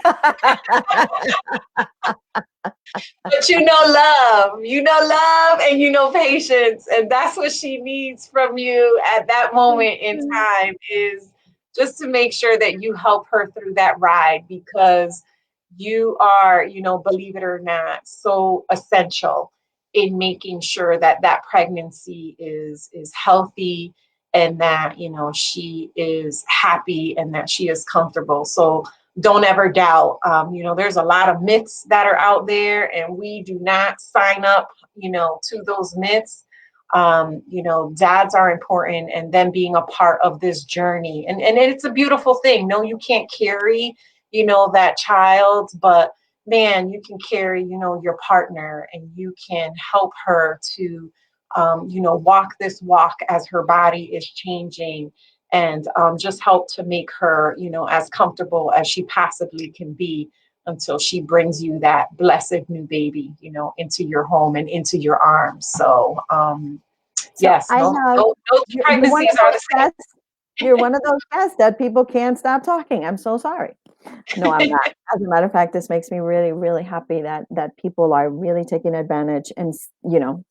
But you know love, and you know patience. And that's what she needs from you at that moment in time, is just to make sure that you help her through that ride, because you are, believe it or not, so essential in making sure that that pregnancy is healthy, and that she is happy and that she is comfortable. So don't ever doubt. There's a lot of myths that are out there, and we do not sign up to those myths. Dads are important, and them being a part of this journey, and it's a beautiful thing. No, you can't carry that child, but man, you can carry your partner, and you can help her to walk this walk as her body is changing, and just help to make her as comfortable as she possibly can be, until she brings you that blessed new baby into your home and into your arms. So yes, I no, have, no you're one pregnancies of are those the same. guests. You're one of those guests that people can't stop talking. I'm so sorry. No, I'm not. As a matter of fact, this makes me really, really happy that people are really taking advantage and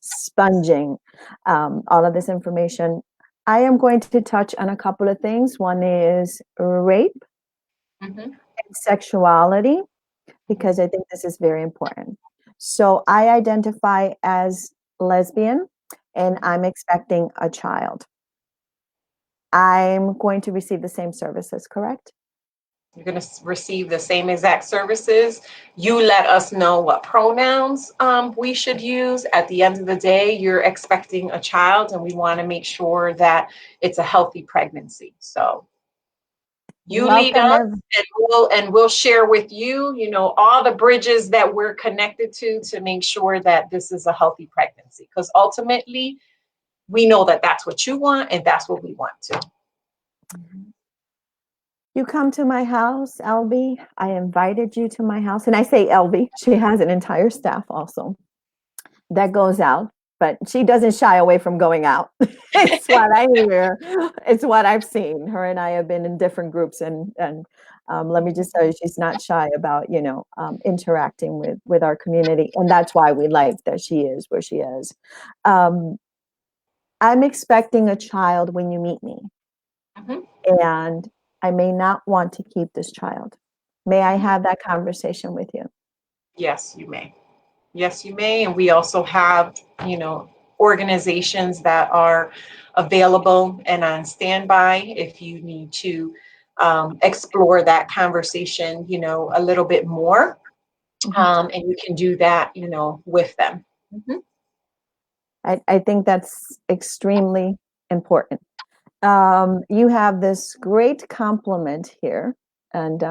sponging all of this information. I am going to touch on a couple of things. One is rape Mhm. and sexuality, because I think this is very important. So I identify as lesbian, and I'm expecting a child. I'm going to receive the same services, correct? You're going to receive the same exact services. You let us know what pronouns we should use. At the end of the day, you're expecting a child, and we want to make sure that it's a healthy pregnancy. So you lead Welcome, us, and we'll share with you, all the bridges that we're connected to make sure that this is a healthy pregnancy. Because ultimately, we know that that's what you want, and that's what we want too. you come to my house, Elby. I invited you to my house, and I say Elby. She has an entire staff also that goes out, but she doesn't shy away from going out. It's what I hear. It's what I've seen. Her and I have been in different groups, and let me just tell you, she's not shy about interacting with our community, and that's why we like that she is where she is. Um, I'm expecting a child when you meet me, Mhm. and I may not want to keep this child. May I have that conversation with you? Yes, you may. Yes, you may. And we also have, organizations that are available and on standby if you need to explore that conversation, a little bit more. And you can do that, with them. Mhm. I think that's extremely important. You have this great compliment here, and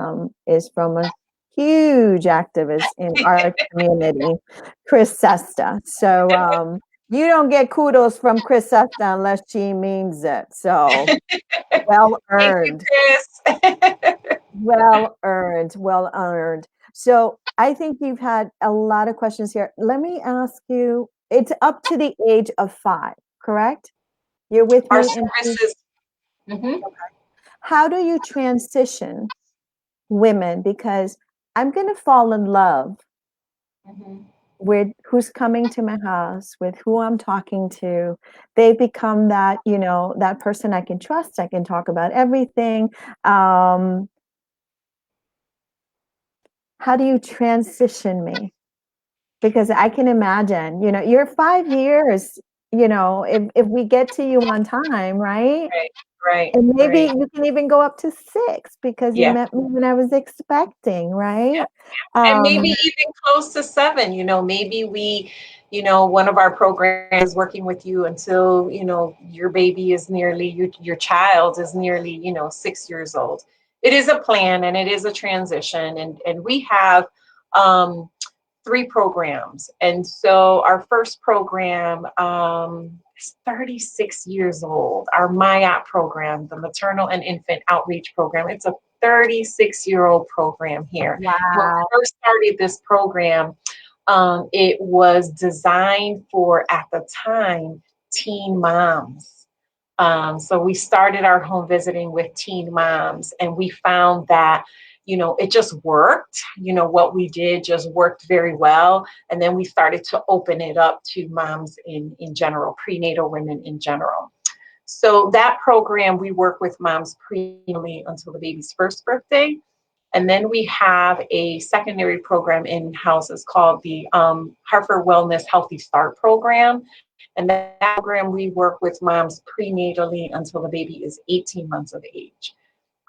is from a huge activist in our community, Chris Sesta. So you don't get kudos from Chris Sesta unless she means it. So well Thank you, earned, Chris. well earned, well earned. So I think you've had a lot of questions here. Let me ask you, it's up to the age of 5, correct? You're with Our me in services. Mhm. how do you transition women? Because I'm going to fall in love Mhm. with who's coming to my house, with who I'm talking to. They become that, that person I can trust. I can talk about everything. How do you transition me? Because I can imagine, you're 5 years, if we get to you on time, right? Right, right, And maybe right. you can even go up to 6 because you Yeah. met me when I was expecting, Yeah. right? And maybe Um, even close to 7. Maybe we, one of our programs is working with you until, your baby is nearly, your child is nearly, 6 years old. It is a plan, and it is a transition. And we have 3 programs. And so our first program is 36 years old. Our MyOp program, the Maternal and Infant Outreach Program, it's a 36-year-old program here. When we wow. first started this program, it was designed for, at the time, teen moms. So we started our home visiting with teen moms, and we found that, it just worked. What we did just worked very well. And then we started to open it up to moms in general, prenatal women in general. So that program, we work with moms prenatally until the baby's first birthday. And then we have a secondary program in-house. It's called the Hartford Wellness Healthy Start Program. And that program, we work with moms prenatally until the baby is 18 months of age.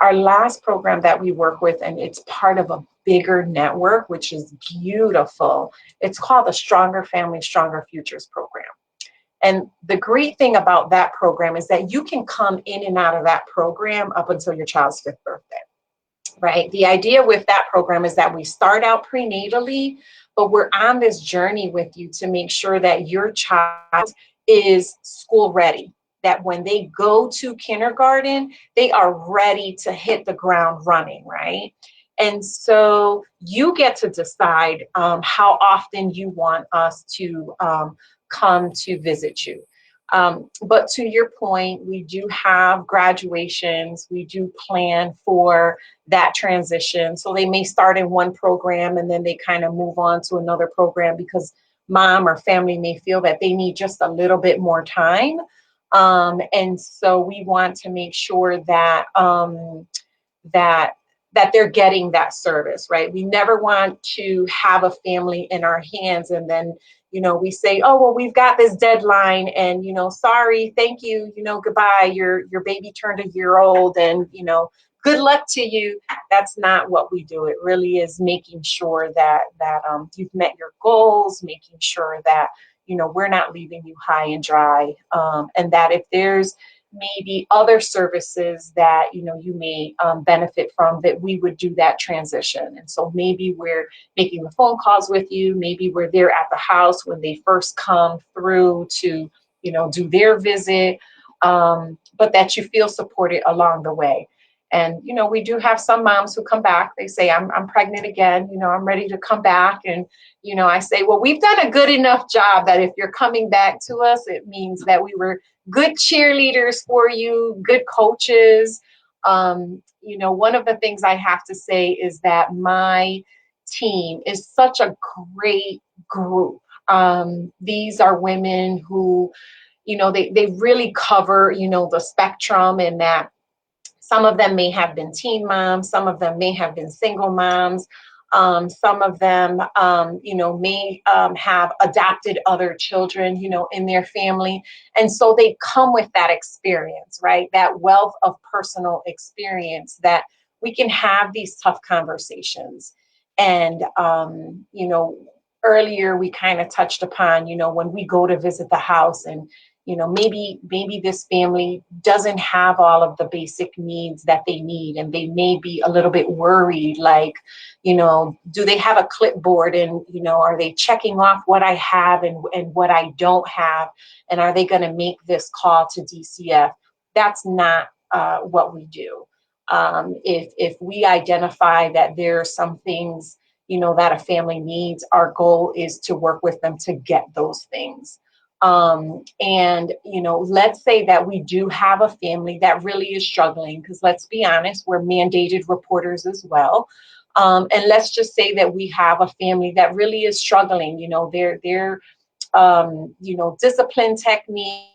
Our last program that we work with, and it's part of a bigger network, which is beautiful. It's called the Stronger Family, Stronger Futures program. And the great thing about that program is that you can come in and out of that program up until your child's 5th birthday. Right. The idea with that program is that we start out prenatally, but we're on this journey with you to make sure that your child is school ready, that when they go to kindergarten, they are ready to hit the ground running. Right. And so you get to decide how often you want us to come to visit you. But to your point, we do have graduations. We do plan for that transition. So they may start in one program and then they kind of move on to another program because mom or family may feel that they need just a little bit more time. And so we want to make sure that that that they're getting that service, right? We never want to have a family in our hands and then, we say, oh, well, we've got this deadline and, sorry, thank you, goodbye. Your baby turned a year old and, good luck to you. That's not what we do. It really is making sure that you've met your goals, making sure that, we're not leaving you high and dry. And that if there's maybe other services that you may benefit from, that we would do that transition. And so maybe we're making the phone calls with you, maybe we're there at the house when they first come through to do their visit, but that you feel supported along the way. And we do have some moms who come back, they say, I'm pregnant again, I'm ready to come back. And I say, well, we've done a good enough job that if you're coming back to us, it means that we were good cheerleaders for you, good coaches. One of the things I have to say is that my team is such a great group. These are women who, they really cover, the spectrum, and that some of them may have been teen moms, some of them may have been single moms. Some of them, may have adopted other children, in their family. And so they come with that experience, right? That wealth of personal experience that we can have these tough conversations. And, earlier we kind of touched upon, when we go to visit the house and, maybe this family doesn't have all of the basic needs that they need, and they may be a little bit worried, like, do they have a clipboard and, are they checking off what I have and what I don't have? And are they going to make this call to DCF? That's not what we do. If we identify that there are some things, that a family needs, our goal is to work with them to get those things. And, let's say that we do have a family that really is struggling, because let's be honest, we're mandated reporters as well. And let's just say that we have a family that really is struggling, their discipline technique,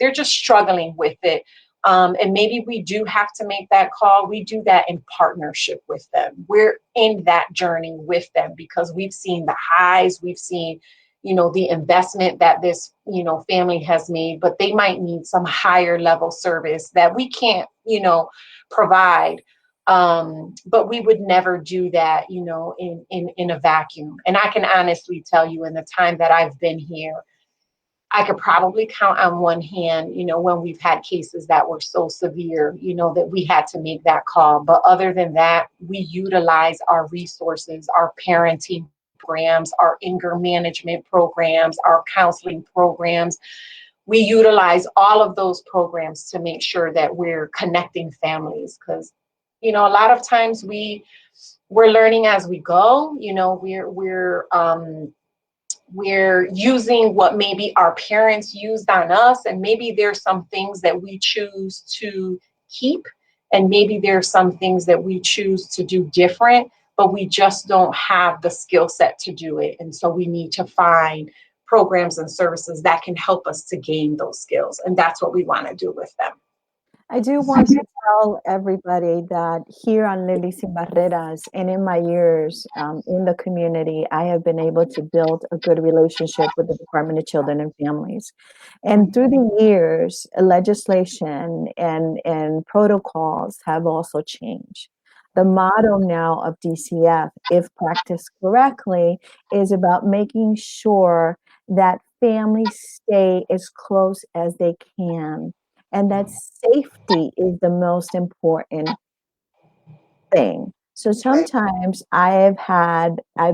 they're just struggling with it. And maybe we do have to make that call. We do that in partnership with them. We're in that journey with them because we've seen the highs, we've seen the investment that this, family has made, but they might need some higher level service that we can't, provide. But we would never do that, in a vacuum. And I can honestly tell you, in the time that I've been here, I could probably count on one hand, when we've had cases that were so severe, that we had to make that call. But other than that, we utilize our resources, our parenting programs, our anger management programs, our counseling programs. We utilize all of those programs to make sure that we're connecting families, because, a lot of times we're learning as we go. We're using what maybe our parents used on us, and maybe there's some things that we choose to keep, and maybe there's some things that we choose to do different, but we just don't have the skill set to do it. And so we need to find programs and services that can help us to gain those skills. And that's what we want to do with them. I do want to tell everybody that here on Lily Sin Barreras and in my years in the community, I have been able to build a good relationship with the Department of Children and Families. And through the years, legislation and protocols have also changed. The motto now of DCF, if practiced correctly, is about making sure that families stay as close as they can, and that safety is the most important thing. So sometimes I've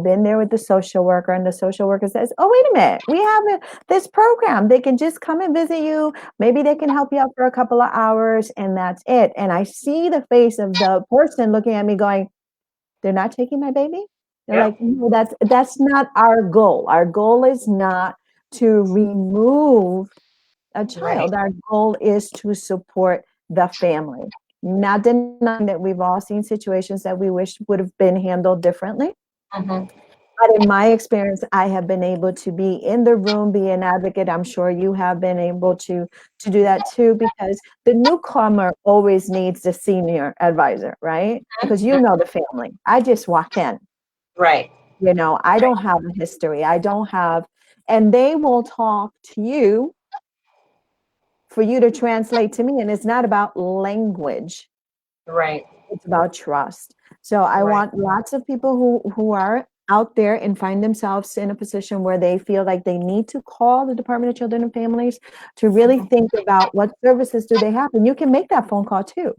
been there with the social worker, and the social worker says, "Oh, wait a minute, we have this program. They can just come and visit you. Maybe they can help you out for a couple of hours, and that's it." And I see the face of the person looking at me going, "They're not taking my baby?" They're Yeah. like, "No, that's not our goal. Our goal is not to remove a Right. child. Our goal is to support the family." Not denying that we've all seen situations that we wish would have been handled differently. Mm-hmm. But in my experience, I have been able to be in the room, be an advocate. I'm sure you have been able to do that too, because the newcomer always needs the senior advisor, right? Because you know the family. I just walk in, Right. I don't have a history. And they will talk to you for you to translate to me. And it's not about language, Right. it's about trust. So I Right. want lots of people who are out there and find themselves in a position where they feel like they need to call the Department of Children and Families to really think about what services do they have. And you can make that phone call too.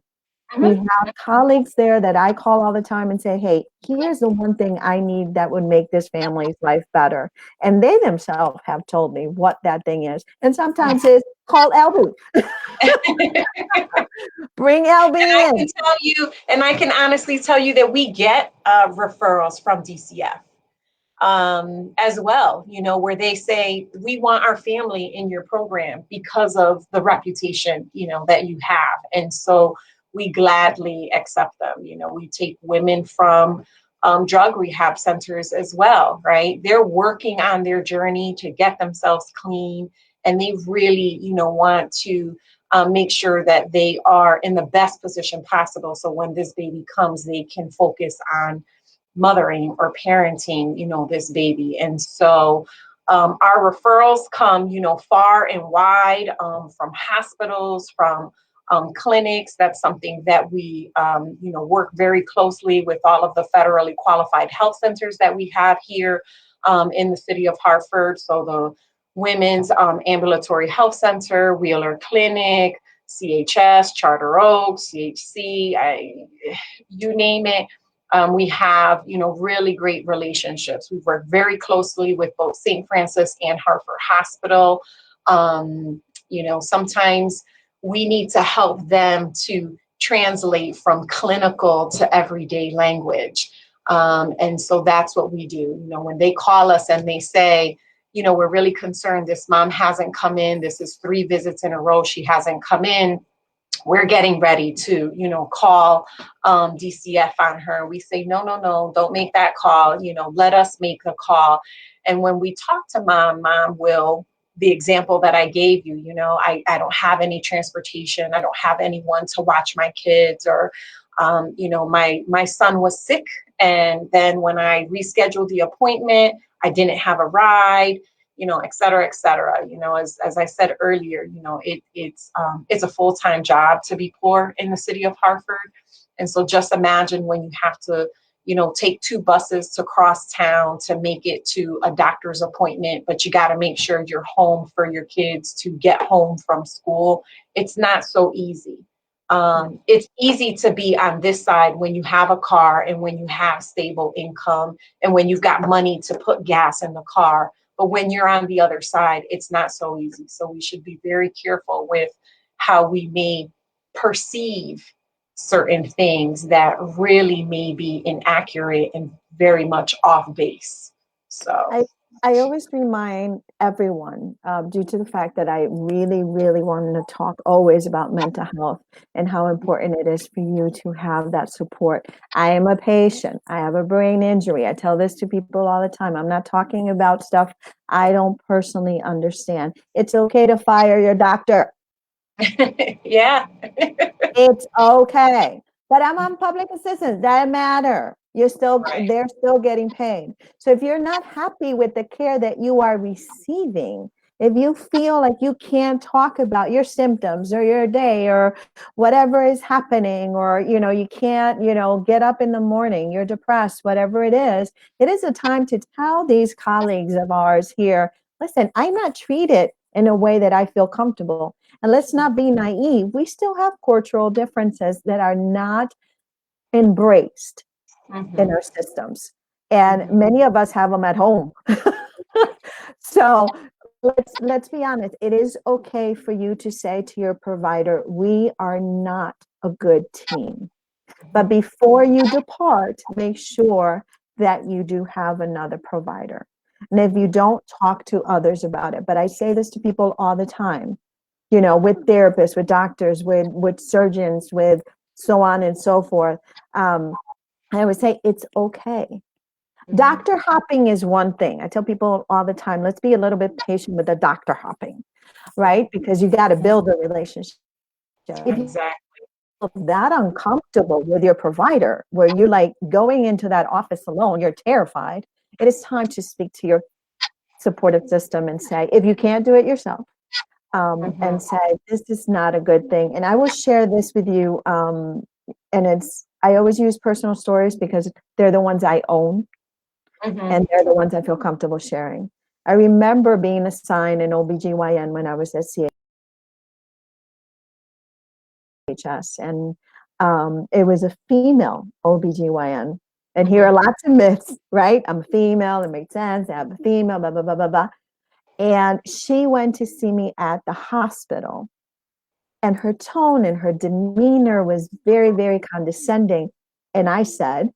We Mm-hmm. have colleagues there that I call all the time and say, "Hey, here's the one thing I need that would make this family's life better." And they themselves have told me what that thing is. And sometimes it's call Elby. Bring Elby I can in. tell you, and I can honestly tell you that we get referrals from DCF as well, where they say, "We want our family in your program because of the reputation, that you have." And so we gladly accept them. We take women from drug rehab centers as well, right? They're working on their journey to get themselves clean, and they really, want to make sure that they are in the best position possible. So when this baby comes, they can focus on mothering or parenting, this baby. And so our referrals come, far and wide, from hospitals, from clinics. That's something that we, work very closely with all of the federally qualified health centers that we have here in the city of Hartford. So the Women's Ambulatory Health Center, Wheeler Clinic, CHS, Charter Oak, CHC, you name it. We have, really great relationships. We've worked very closely with both St. Francis and Hartford Hospital. Sometimes we need to help them to translate from clinical to everyday language. And so that's what we do. When they call us and they say, "We're really concerned. This mom hasn't come in. This is 3 visits in a row. She hasn't come in." We're getting ready to, call DCF on her. We say, "No, no, no, don't make that call. Let us make the call." And when we talk to mom will, the example that I gave you, I don't have any transportation. I don't have anyone to watch my kids, or, my son was sick. And then when I rescheduled the appointment, I didn't have a ride, et cetera, et cetera. As I said earlier, it's a full-time job to be poor in the city of Hartford. And so just imagine when you have to, take 2 buses to cross town to make it to a doctor's appointment, but you got to make sure you're home for your kids to get home from school. It's not so easy. It's easy to be on this side when you have a car and when you have stable income and when you've got money to put gas in the car. But when you're on the other side, it's not so easy. So we should be very careful with how we may perceive certain things that really may be inaccurate and very much off base. So. I always remind everyone, due to the fact that I really, really wanted to talk always about mental health and how important it is for you to have that support. I am a patient. I have a brain injury. I tell this to people all the time. I'm not talking about stuff I don't personally understand. It's okay to fire your doctor. Yeah. It's okay. But I'm on public assistance. That matter. Right. They're still getting paid. So if you're not happy with the care that you are receiving, if you feel like you can't talk about your symptoms or your day or whatever is happening, or you can't, get up in the morning, you're depressed, whatever it is a time to tell these colleagues of ours here, listen, I'm not treated in a way that I feel comfortable. And let's not be naive. We still have cultural differences that are not embraced in Mm-hmm. our systems. And Mm-hmm. many of us have them at home. So let's be honest. It is okay for you to say to your provider, we are not a good team. But before you depart, make sure that you do have another provider. And if you don't, talk to others about it. But I say this to people all the time, with therapists, with doctors, with surgeons, with so on and so forth. I always say it's okay. Mm-hmm. Doctor hopping is one thing. I tell people all the time, let's be a little bit patient with the doctor hopping, right? Because you got to build a relationship. If you Exactly. feel that uncomfortable with your provider, where you're like going into that office alone, you're terrified, it is time to speak to your supportive system and say, if you can't do it yourself, Mm-hmm. and say, this is not a good thing. And I will share this with you. I always use personal stories because they're the ones I own Mm-hmm. and they're the ones I feel comfortable sharing. I remember being assigned an OBGYN when I was at CHS, and it was a female OBGYN. And here are Mm-hmm. lots of myths, right? I'm a female, it makes sense. I'm a female, blah, blah, blah, blah, blah. And she went to see me at the hospital. And her tone and her demeanor was very, very condescending. And I said,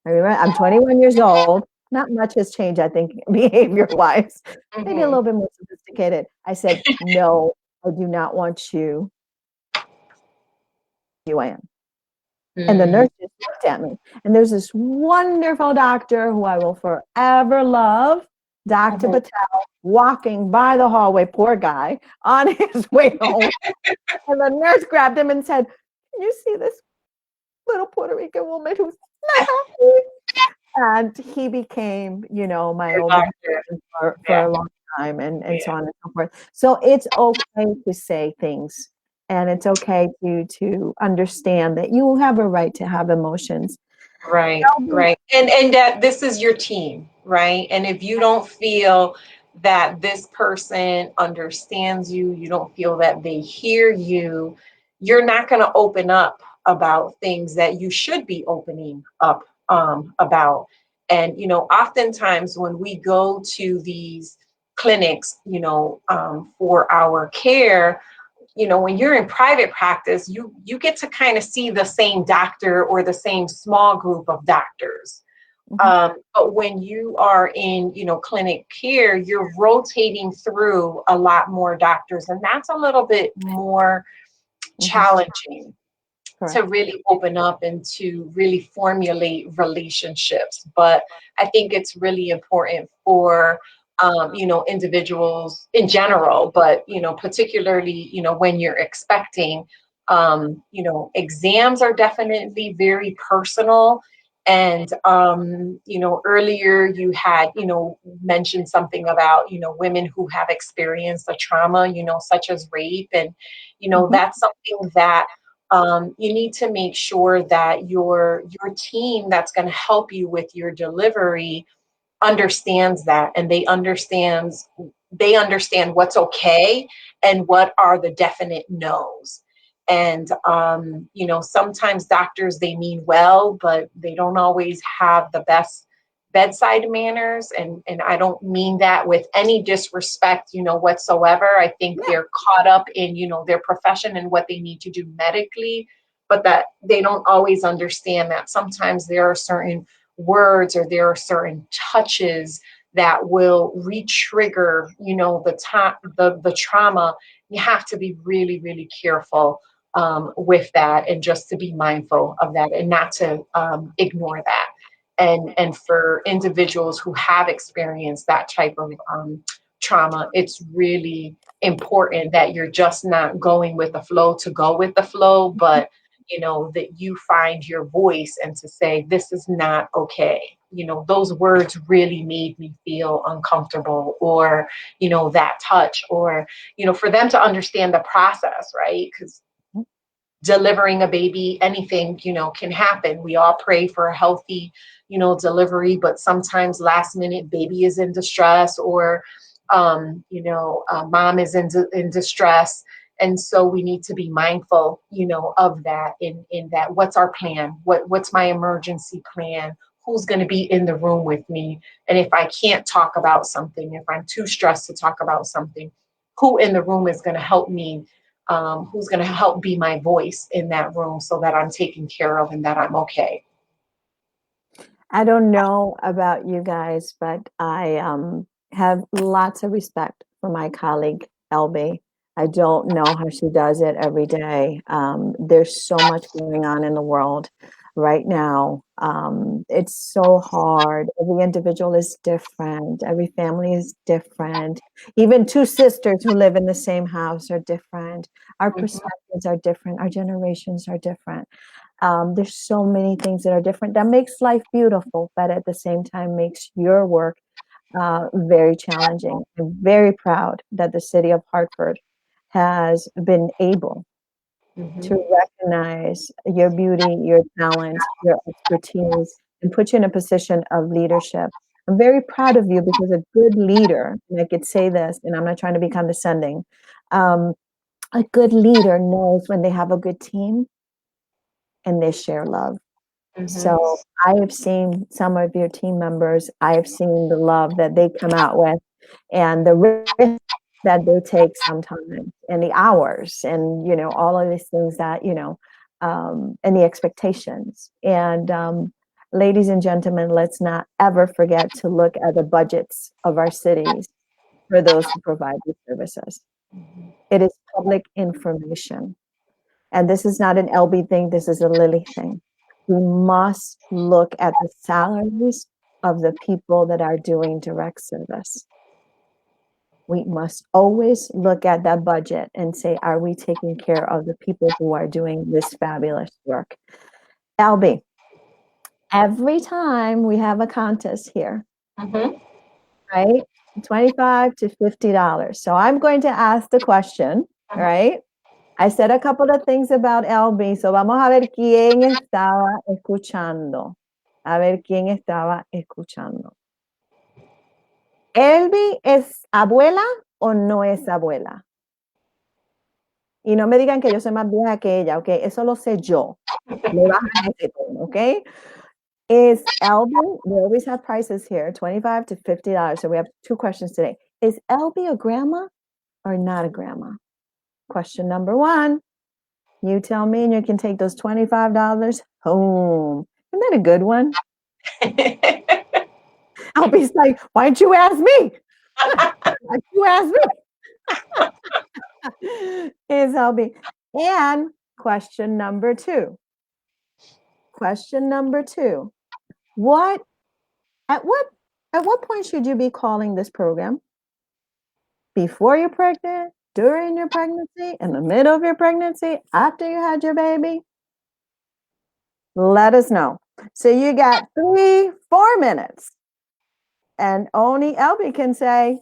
I remember, I'm 21 years old. Not much has changed, I think, behavior wise, maybe a Mm-hmm. little bit more sophisticated. I said, no, I do not want you I am. And the Mm-hmm. nurse just looked at me. And there's this wonderful doctor who I will forever love, Dr. Mm-hmm. Patel, walking by the hallway, poor guy, on his way home. And the nurse grabbed him and said, can you see this little Puerto Rican woman who's not happy? And he became, my Your doctor. OB-GYN for Yeah. a long time, and so Yeah. on and so forth. So it's okay to say things, and it's okay to understand that you have a right to have emotions. Right, right. And that this is your team, right? And if you don't feel that this person understands you, you don't feel that they hear you, you're not going to open up about things that you should be opening up about. And oftentimes when we go to these clinics, for our care, when you're in private practice, you get to kind of see the same doctor or the same small group of doctors. Mhm, But when you are in, clinic care, you're rotating through a lot more doctors, and that's a little bit more mhm, challenging to correct. really open up and to really formulate relationships. But I think it's really important for individuals in general, but particularly when you're expecting. Exams are definitely very personal. And earlier you had mentioned something about women who have experienced a trauma, such as rape, and Mhm, that's something that you need to make sure that your team that's going to help you with your delivery understands that, and they understand what's okay and what are the definite no's. And sometimes doctors, they mean well, but they don't always have the best bedside manners, and I don't mean that with any disrespect whatsoever. I think yeah, they're caught up in their profession and what they need to do medically, but that they don't always understand that sometimes there are certain words or there are certain touches that will re-trigger, the trauma. You have to be really, really careful with that, and just to be mindful of that, and not to ignore that. And for individuals who have experienced that type of trauma, it's really important that you're just not going with the flow to go with the flow, but that you find your voice and to say, this is not okay. Those words really made me feel uncomfortable, or, that touch, or, for them to understand the process, right? Because delivering a baby, anything, can happen. We all pray for a healthy, delivery, but sometimes last minute baby is in distress, or, mom is in distress. And so we need to be mindful, of that, in that, what's our plan? What's my emergency plan? Who's going to be in the room with me? And if I can't talk about something, if I'm too stressed to talk about something, who in the room is going to help me? Who's going to help be my voice in that room, so that I'm taken care of and that I'm okay? I don't know about you guys, but I have lots of respect for my colleague, Elby. I don't know how she does it every day. There's so much going on in the world right now. It's so hard. Every individual is different. Every family is different. Even two sisters who live in the same house are different. Our perspectives are different. Our generations are different. There's so many things that are different that makes life beautiful, but at the same time makes your work very challenging. I'm very proud that the city of Hartford has been able to recognize your beauty, your talent, your expertise, and put you in a position of leadership. I'm very proud of you, because a good leader, and I could say this, and I'm not trying to be condescending, a good leader knows when they have a good team and they share love. So I have seen some of your team members, I have seen the love that they come out with, and the risk that they take sometimes, and the hours, and, all of these things that, and the expectations. And ladies and gentlemen, let's not ever forget to look at the budgets of our cities for those who provide these services. It is public information. And this is not an LB thing, this is a Lily thing. We must look at the salaries of the people that are doing direct service. We must always look at that budget and say, are we taking care of the people who are doing this fabulous work? LB, every time we have a contest here, right? $25 to $50. So I'm going to ask the question, right? I said a couple of things about Elby, so vamos a ver quién estaba escuchando. A ver quién estaba escuchando. ¿Elby es abuela o no es abuela? Y no me digan que yo soy más vieja que ella, ¿ok? Eso lo sé yo. Le bajan ese tono, ¿ok? Is Elby, we always have prices here, $25 to $50. So we have two questions today. Is Elby a grandma or not a grandma? Question number one. You tell me, and you can take those $25 home. Isn't that a good one? I'll be like, why don't you ask me? Why'd you ask me? Is Elby. And question number two. Question number two. At what point should you be calling this program? Before you're pregnant, during your pregnancy, in the middle of your pregnancy, after you had your baby? Let us know. So you got 4 minutes. And only Elby can say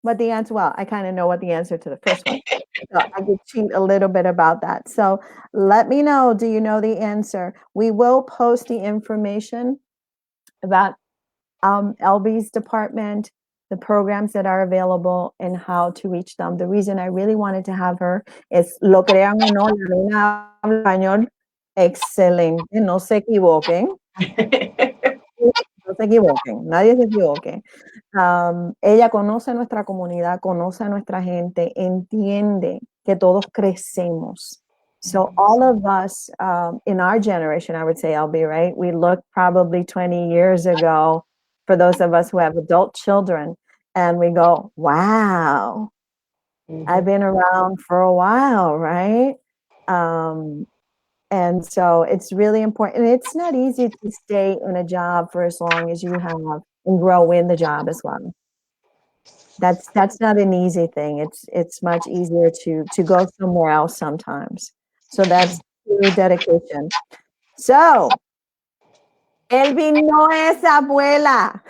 what the answer. Well, I kind of know what the answer to the first one. So I could cheat a little bit about that. So let me know, do you know the answer? We will post the information about Elby's department, the programs that are available, and how to reach them. The reason I really wanted to have her es, lo crean o no, la reina habla español excelente, no se equivoquen. No se equivoquen, nadie se equivoque. Ella conoce nuestra comunidad, conoce a nuestra gente, entiende que todos crecemos. So all of us in our generation, I would say, Elby, right? We look probably 20 years ago for those of us who have adult children, and we go, wow, I've been around for a while, right? And so it's really important. And it's not easy to stay in a job for as long as you have and grow in the job as well. That's not an easy thing. It's much easier to go somewhere else sometimes. So that's true dedication. So, Elby no es abuela.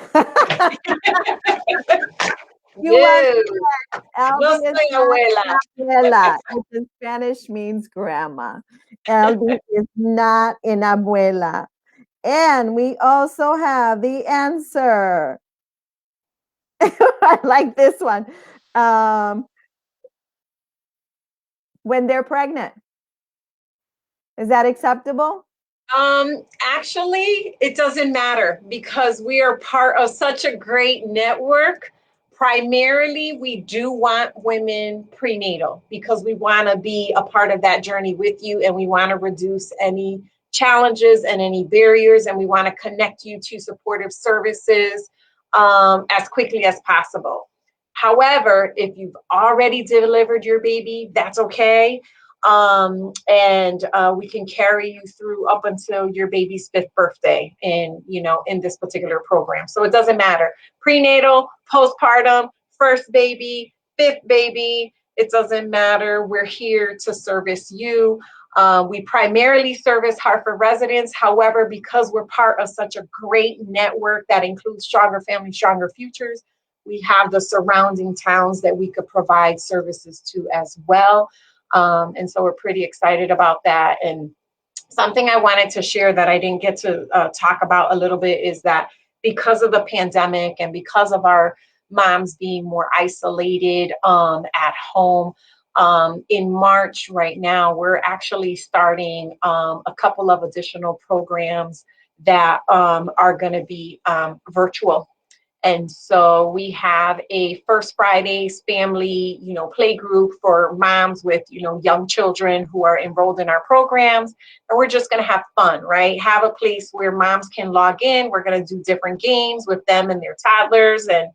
You are No, correct. no Elby is soy not abuela. abuela, which in Spanish means grandma. Elby is not an abuela. And we also have the answer. I like this one. When they're pregnant. Is that acceptable? Actually, it doesn't matter because we are part of such a great network. Primarily, we do want women prenatal because we want to be a part of that journey with you and we want to reduce any challenges and any barriers and we want to connect you to supportive services as quickly as possible. However, if you've already delivered your baby, that's okay. And we can carry you through up until your baby's 5th birthday in this particular program. So it doesn't matter. Prenatal, postpartum, first baby, 5th baby, it doesn't matter. We're here to service you. We primarily service Hartford residents. However, because we're part of such a great network that includes Stronger Families, Stronger Futures, we have the surrounding towns that we could provide services to as well. And so we're pretty excited about that. And something I wanted to share that I didn't get to talk about a little bit is that because of the pandemic and because of our moms being more isolated at home, in March right now, we're actually starting a couple of additional programs that are going to be virtual. And so we have a First Fridays family, play group for moms with, young children who are enrolled in our programs. And we're just going to have fun, right? Have a place where moms can log in. We're going to do different games with them and their toddlers and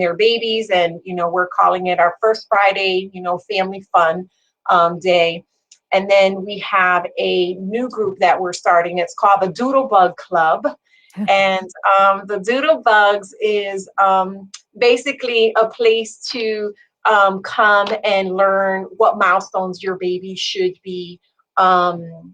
their babies. And, we're calling it our First Friday, family fun day. And then we have a new group that we're starting. It's called the Doodlebug Club. And the Doodlebugs is basically a place to come and learn what milestones your baby should be, having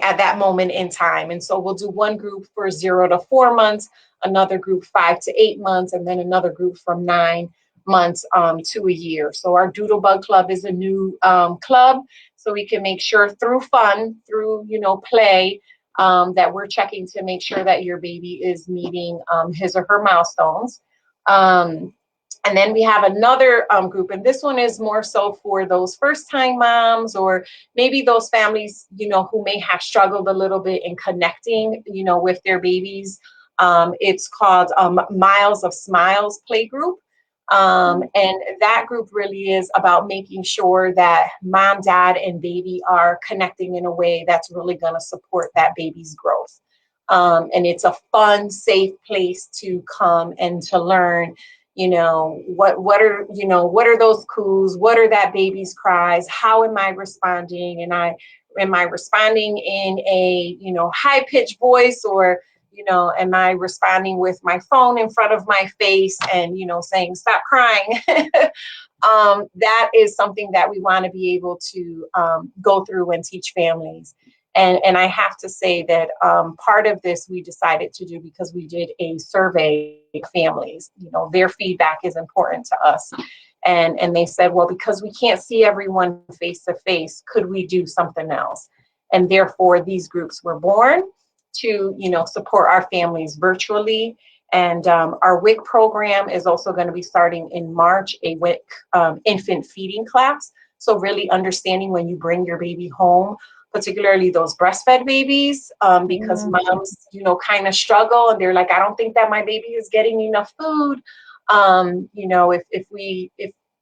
at that moment in time. And so we'll do one group for 0 to 4 months, another group 5 to 8 months, and then another group from 9 months to a year. So our Doodlebug Club is a new club. So we can make sure through fun, through, play, that we're checking to make sure that your baby is meeting his or her milestones. And then we have another group, and this one is more so for those first-time moms or maybe those families, who may have struggled a little bit in connecting, with their babies. It's called Miles of Smiles Playgroup. And that group really is about making sure that mom, dad, and baby are connecting in a way that's really going to support that baby's growth. And it's a fun, safe place to come and to learn, what are those coos? What are that baby's cries? How am I responding? And am I responding in a, high pitched voice, or am I responding with my phone in front of my face and, saying, stop crying? That is something that we want to be able to go through and teach families. And I have to say that part of this we decided to do because we did a survey of families. Their feedback is important to us. And they said, well, because we can't see everyone face to face, could we do something else? And therefore, these groups were born to, support our families virtually. And our WIC program is also going to be starting in March, a WIC infant feeding class. So really understanding when you bring your baby home, particularly those breastfed babies, because moms, kind of struggle and they're like, I don't think that my baby is getting enough food.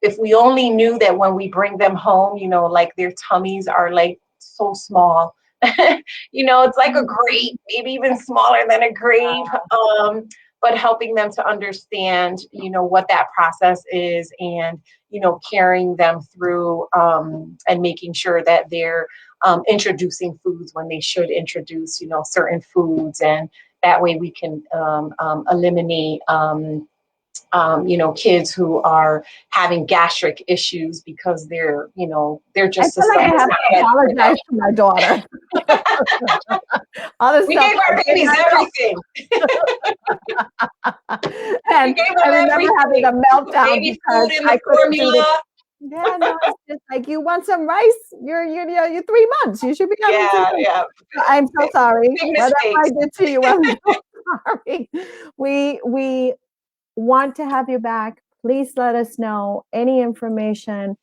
If we only knew that when we bring them home, like their tummies are like so small It's like a grape, maybe even smaller than a grape. But helping them to understand, what that process is, and, carrying them through, and making sure that they're introducing foods when they should introduce, certain foods. And that way we can eliminate, kids who are having gastric issues because their I just feel like system I is have not to apologize to my daughter. All the We stuff gave our babies everything. We and gave I them remember having everything. a meltdown Baby because food in I the couldn't do the. formula. Yeah, no, it's just like, you want some rice? You're 3 months. You should be having some. Yeah. I'm so sorry. Big Whatever I mistakes. did to you, I'm so sorry. We want to have you back. Please let us know any information.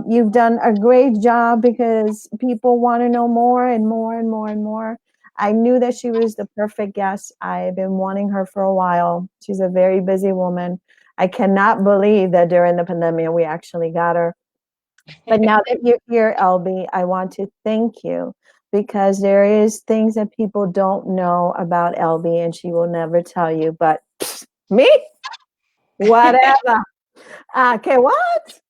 You've done a great job because people want to know more and more and more and more. I knew that she was the perfect guest. I've been wanting her for a while. She's a very busy woman. I cannot believe that during the pandemic we actually got her. But now that you're here, Elby, I want to thank you because there is things that people don't know about Elby, and she will never tell you. But me, whatever. Okay, what?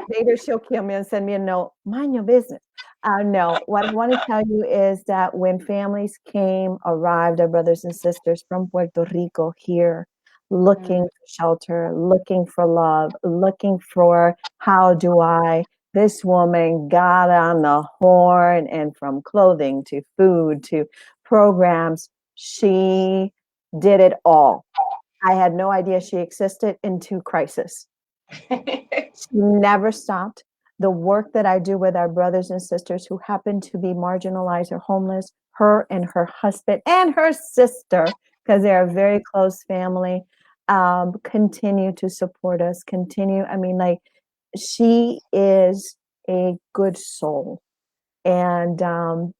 Later she'll kill me and send me a note. Mind your business. No, what I want to tell you is that when families arrived, our brothers and sisters from Puerto Rico here, looking for shelter, looking for love, looking for how do I, this woman got on the horn, and from clothing to food to programs, she did it all. I had no idea she existed into crisis. She never stopped. The work that I do with our brothers and sisters who happen to be marginalized or homeless, her and her husband and her sister, because they're a very close family, continue to support us. She is a good soul. And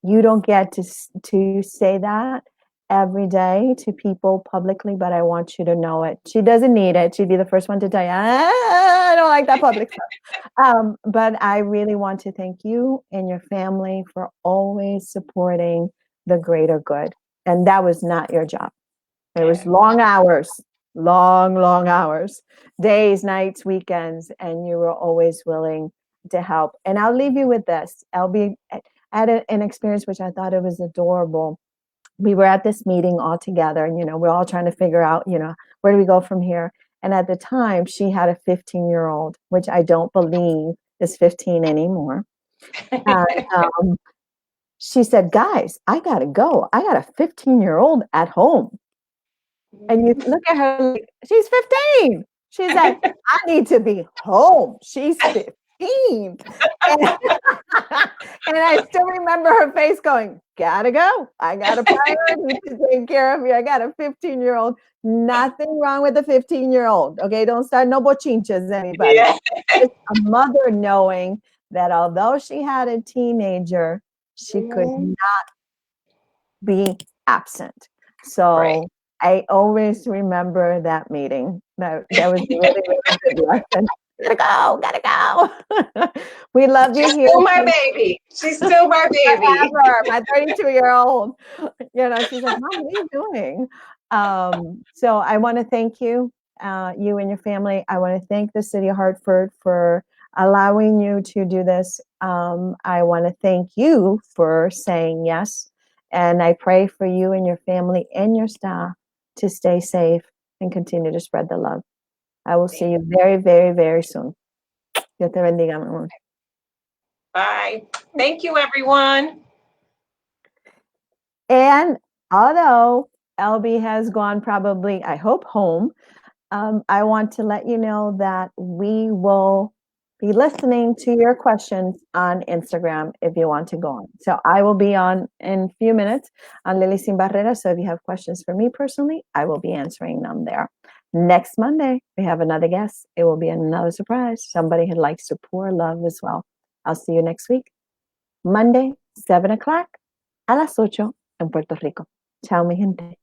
you don't get to say that every day to people publicly, but I want you to know it. She doesn't need it. She'd be the first one to tell you, I don't like that public stuff. But I really want to thank you and your family for always supporting the greater good. And that was not your job. It was long hours, long hours, days, nights, weekends, and you were always willing to help. And I'll leave you with this. I had an experience which I thought it was adorable. We were at this meeting all together, and we're all trying to figure out, where do we go from here? And at the time, she had a 15-year-old, which I don't believe is 15 anymore. And she said, "Guys, I gotta go. I got a 15-year-old at home." And you look at her like, she's 15. She's like, I need to be home. She's 15. And, and I still remember her face going, gotta go. I got a priority to take care of you. I got a 15-year-old. Nothing wrong with a 15-year-old. Okay, don't start no bochinches, anybody. Yeah. Just a mother knowing that although she had a teenager, she could not be absent. So Right. I always remember that meeting. That was a really, really good lesson. Gotta go. We love you She's here. still my baby. She's still my baby. Forever. My 32-year-old. She's like, Mom, what are you doing? So I want to thank you, you and your family. I want to thank the City of Hartford for allowing you to do this. I want to thank you for saying yes. And I pray for you and your family and your staff to stay safe and continue to spread the love. I will see you very, very, very soon. Dios te bendiga, mi amor. Bye. Thank you, everyone. And although Elby has gone probably, I hope, home, I want to let you know that we will be listening to your questions on Instagram if you want to go on. So I will be on in a few minutes on Lily Sin Barreras. So if you have questions for me personally, I will be answering them there. Next Monday, we have another guest. It will be another surprise. Somebody who likes to pour love as well. I'll see you next week. Monday, 7 o'clock, a las 8 en Puerto Rico. Chao, mi gente.